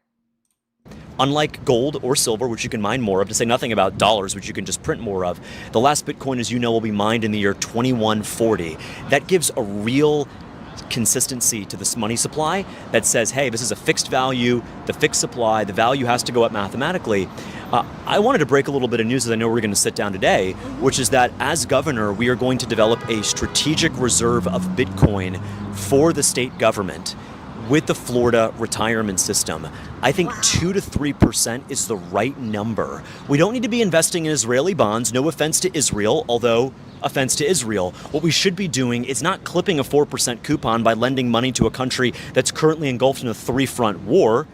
Unlike gold or silver, which you can mine more of, to say nothing about dollars, which you can just print more of, the last Bitcoin, as you know, will be mined in the year 2140. That gives a real consistency to this money supply that says, hey, this is a fixed value, the fixed supply, the value has to go up mathematically. I wanted to break a little bit of news, as I know we're going to sit down today, which is that as governor, we are going to develop a strategic reserve of Bitcoin for the state government with the Florida retirement system. I think 2 to 3% is the right number. We don't need to be investing in Israeli bonds, no offense to Israel, although offense to Israel. What we should be doing is not clipping a 4% coupon by lending money to a country that's currently engulfed in a three-front war.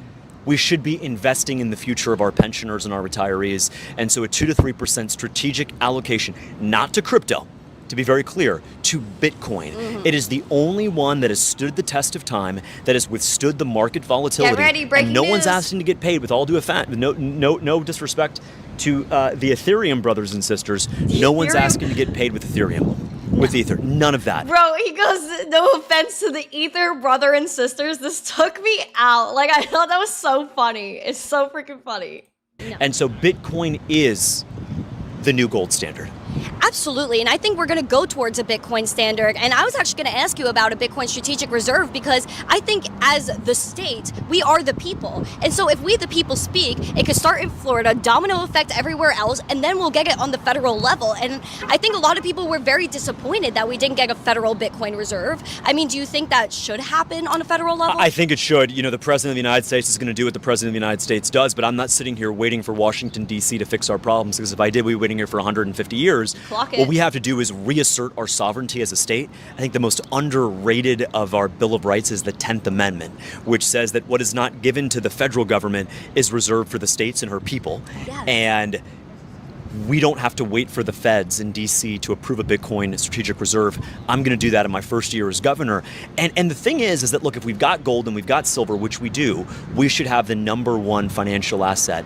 We should be investing in the future of our pensioners and our retirees. And so a 2 to 3% strategic allocation, not to crypto, to be very clear, to Bitcoin. It is the only one that has stood the test of time, that has withstood the market volatility. Get ready, breaking and no one's news. asking to get paid, with all due offense, no disrespect to the Ethereum brothers and sisters. No one's Ethereum? asking to get paid with Ethereum, with Ether. None of that. Bro, he goes, no offense to the Ether brother and sisters. This took me out. Like, I thought that was so funny. It's so freaking funny. And so Bitcoin is the new gold standard. Absolutely, and I think we're going to go towards a Bitcoin standard. And I was actually going to ask you about a Bitcoin strategic reserve, because I think as the state, we are the people. And so if we the people speak, it could start in Florida, domino effect everywhere else, and then we'll get it on the federal level. And I think a lot of people were very disappointed that we didn't get a federal Bitcoin reserve. I mean, do you think that should happen on a federal level? I think it should. You know, the President of the United States is going to do what the President of the United States does, but I'm not sitting here waiting for Washington, D.C. to fix our problems, because if I did, we'd be waiting here for 150 years. Clock it. What we have to do is reassert our sovereignty as a state. I think the most underrated of our Bill of Rights is the 10th Amendment, which says that what is not given to the federal government is reserved for the states and her people. Yes. And we don't have to wait for the feds in D.C. to approve a Bitcoin strategic reserve. I'm going to do that in my first year as governor. And the thing is that, look, if we've got gold and we've got silver, which we do, we should have the #1 financial asset.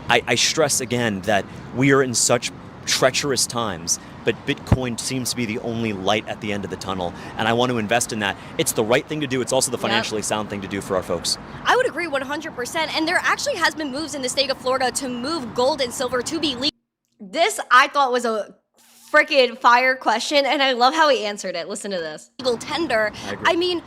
I stress again that we are in such treacherous times, but Bitcoin seems to be the only light at the end of the tunnel, and I want to invest in that. It's the right thing to do. It's also the financially sound thing to do for our folks. I would agree 100%. And there actually has been moves in the state of Florida to move gold and silver to be legal. This I thought was a freaking fire question, and I love how he answered it. Listen to this. Legal tender. I agree. I mean,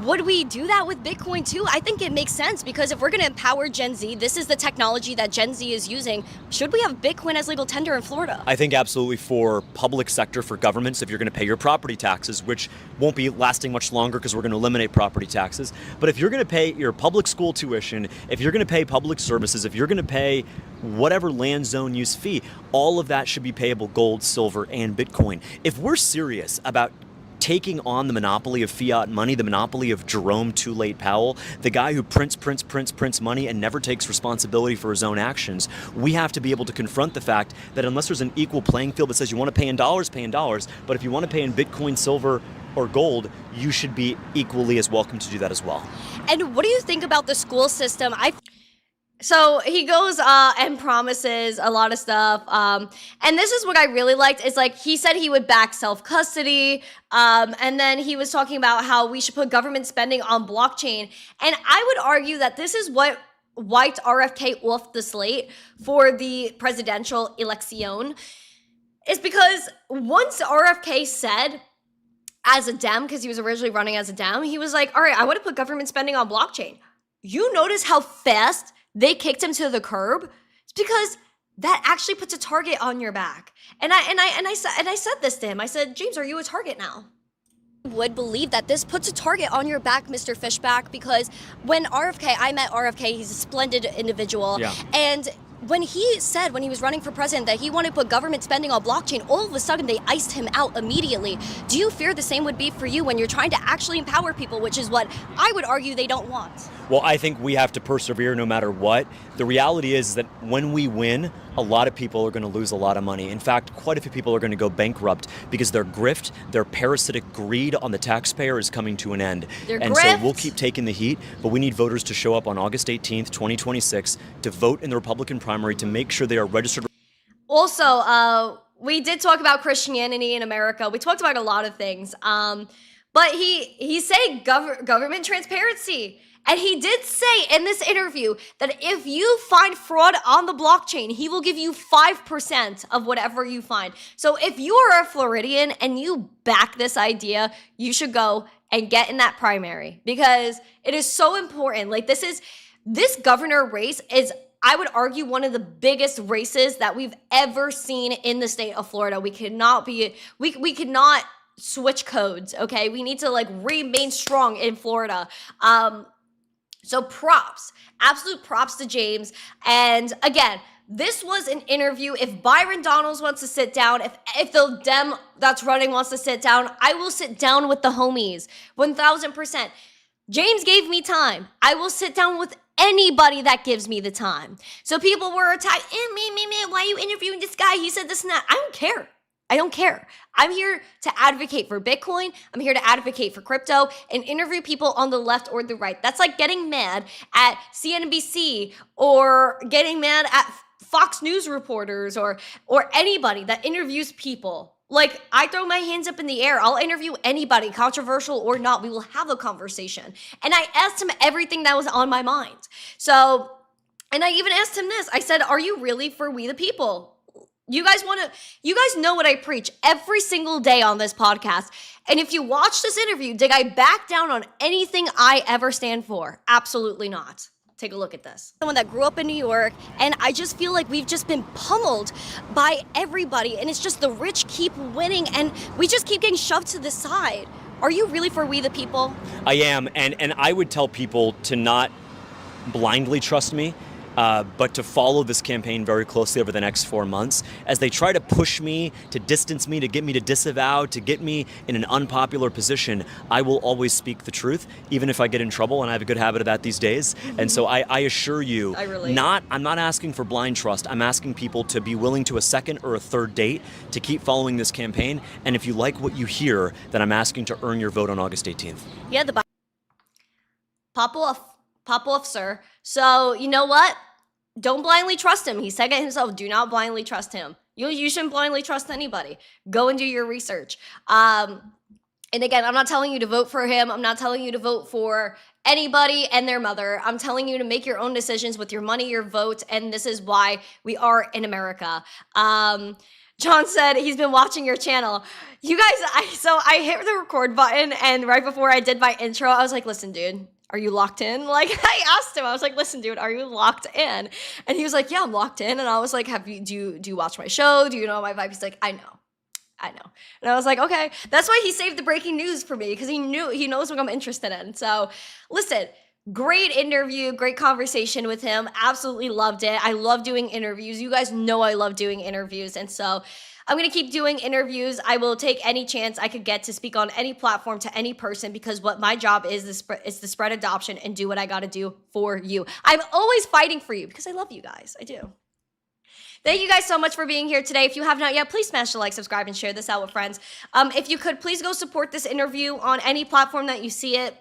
would we do that with Bitcoin too? I think it makes sense, because if we're going to empower Gen Z, this is the technology that Gen Z is using. Should we have Bitcoin as legal tender in Florida? I think absolutely, for public sector, for governments, if you're going to pay your property taxes, which won't be lasting much longer because we're going to eliminate property taxes. But if you're going to pay your public school tuition, if you're going to pay public services, if you're going to pay whatever land zone use fee, all of that should be payable gold, silver, and Bitcoin. If we're serious about taking on the monopoly of fiat money, the monopoly of Jerome Too Late Powell, the guy who prints money and never takes responsibility for his own actions, we have to be able to confront the fact that unless there's an equal playing field that says you want to pay in dollars, but if you want to pay in Bitcoin, silver, or gold, you should be equally as welcome to do that as well. And what do you think about the school system? So he goes and promises a lot of stuff. And this is what I really liked. Is like, he said he would back self-custody. And then he was talking about how we should put government spending on blockchain. And I would argue that this is what wiped RFK off the slate for the presidential election. Is because once RFK said, as a Dem, because he was originally running as a Dem, he was like, all right, I want to put government spending on blockchain. You notice how fast they kicked him to the curb? It's because that actually puts a target on your back. And I said this to him. I said, James, are you a target now? Would believe that this puts a target on your back, Mr. Fishback, because when I met RFK, he's a splendid individual. Yeah. And when he said, when he was running for president, that he wanted to put government spending on blockchain, all of a sudden they iced him out immediately. Do you fear the same would be for you when you're trying to actually empower people, which is what I would argue they don't want? Well, I think we have to persevere no matter what. The reality is that when we win, a lot of people are going to lose a lot of money. In fact, quite a few people are going to go bankrupt because their grift, their parasitic greed on the taxpayer is coming to an end. So we'll keep taking the heat, but we need voters to show up on August 18th, 2026 to vote in the Republican primary to make sure they are registered. Also, we did talk about Christianity in America. We talked about a lot of things. But he said government transparency. And he did say in this interview that if you find fraud on the blockchain, he will give you 5% of whatever you find. So if you are a Floridian and you back this idea, you should go and get in that primary because it is so important. Like this governor race is, I would argue, one of the biggest races that we've ever seen in the state of Florida. We could not switch codes, okay? We need to like remain strong in Florida. So props, absolute props to James. And again, this was an interview. If Byron Donalds wants to sit down, if the Dem that's running wants to sit down, I will sit down with the homies, 1000%. James gave me time. I will sit down with anybody that gives me the time. So people were attacked, me, why are you interviewing this guy? He said this and that. I don't care. I don't care. I'm here to advocate for Bitcoin. I'm here to advocate for crypto and interview people on the left or the right. That's like getting mad at CNBC or getting mad at Fox News reporters or anybody that interviews people. Like, I throw my hands up in the air. I'll interview anybody, controversial or not. We will have a conversation. And I asked him everything that was on my mind. So, and I even asked him this. I said, are you really for we the people? You guys know what I preach every single day on this podcast. And if you watch this interview, did I back down on anything I ever stand for? Absolutely not. Take a look at this. Someone that grew up in New York, and I just feel like we've just been pummeled by everybody, and it's just the rich keep winning, and we just keep getting shoved to the side. Are you really for we the people? I am, and I would tell people to not blindly trust me, but to follow this campaign very closely over the next 4 months as they try to push me, to distance me, to get me to disavow, to get me in an unpopular position. I will always speak the truth, even if I get in trouble, and I have a good habit of that these days. And so I assure you, I'm not asking for blind trust. I'm asking people to be willing to a second or a third date to keep following this campaign. And if you like what you hear, then I'm asking to earn your vote on August 18th. Yeah, the pop off, sir. So you know what? Don't blindly trust him. He said it himself. Do not blindly trust him. You shouldn't blindly trust anybody. Go and do your research. And again, I'm not telling you to vote for him. I'm not telling you to vote for anybody and their mother. I'm telling you to make your own decisions with your money, your vote, and this is why we are in America. John said he's been watching your channel. You guys, so I hit the record button, and right before I did my intro, I was like, listen, dude, are you locked in? Like, I asked him, I was like, listen, dude, are you locked in? And he was like, yeah, I'm locked in. And I was like, do you watch my show? Do you know my vibe? He's like, I know. And I was like, okay. That's why he saved the breaking news for me, because he knows what I'm interested in. So listen, great interview, great conversation with him. Absolutely loved it. I love doing interviews. You guys know I love doing interviews. And so I'm going to keep doing interviews. I will take any chance I could get to speak on any platform to any person, because what my job is to spread adoption and do what I got to do for you. I'm always fighting for you because I love you guys. I do. Thank you guys so much for being here today. If you have not yet, please smash the like, subscribe, and share this out with friends. If you could, please go support this interview on any platform that you see it.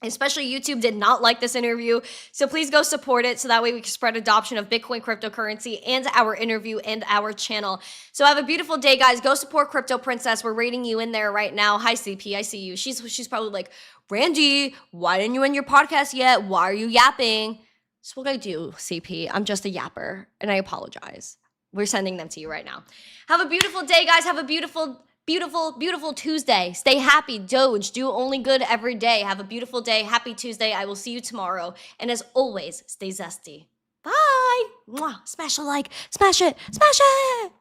Especially YouTube did not like this interview. So please go support it so that way we can spread adoption of Bitcoin cryptocurrency and our interview and our channel. So have a beautiful day, guys. Go support Crypto Princess. We're rating you in there right now. Hi, CP. I see you. She's probably like, Randy, why didn't you end your podcast yet? Why are you yapping? That's what I do, CP. I'm just a yapper, and I apologize. We're sending them to you right now. Have a beautiful day, guys. Have a beautiful Tuesday. Stay happy. Doge. Do only good every day. Have a beautiful day. Happy Tuesday. I will see you tomorrow. And as always, stay zesty. Bye. Mwah. Smash a like. Smash it. Smash it.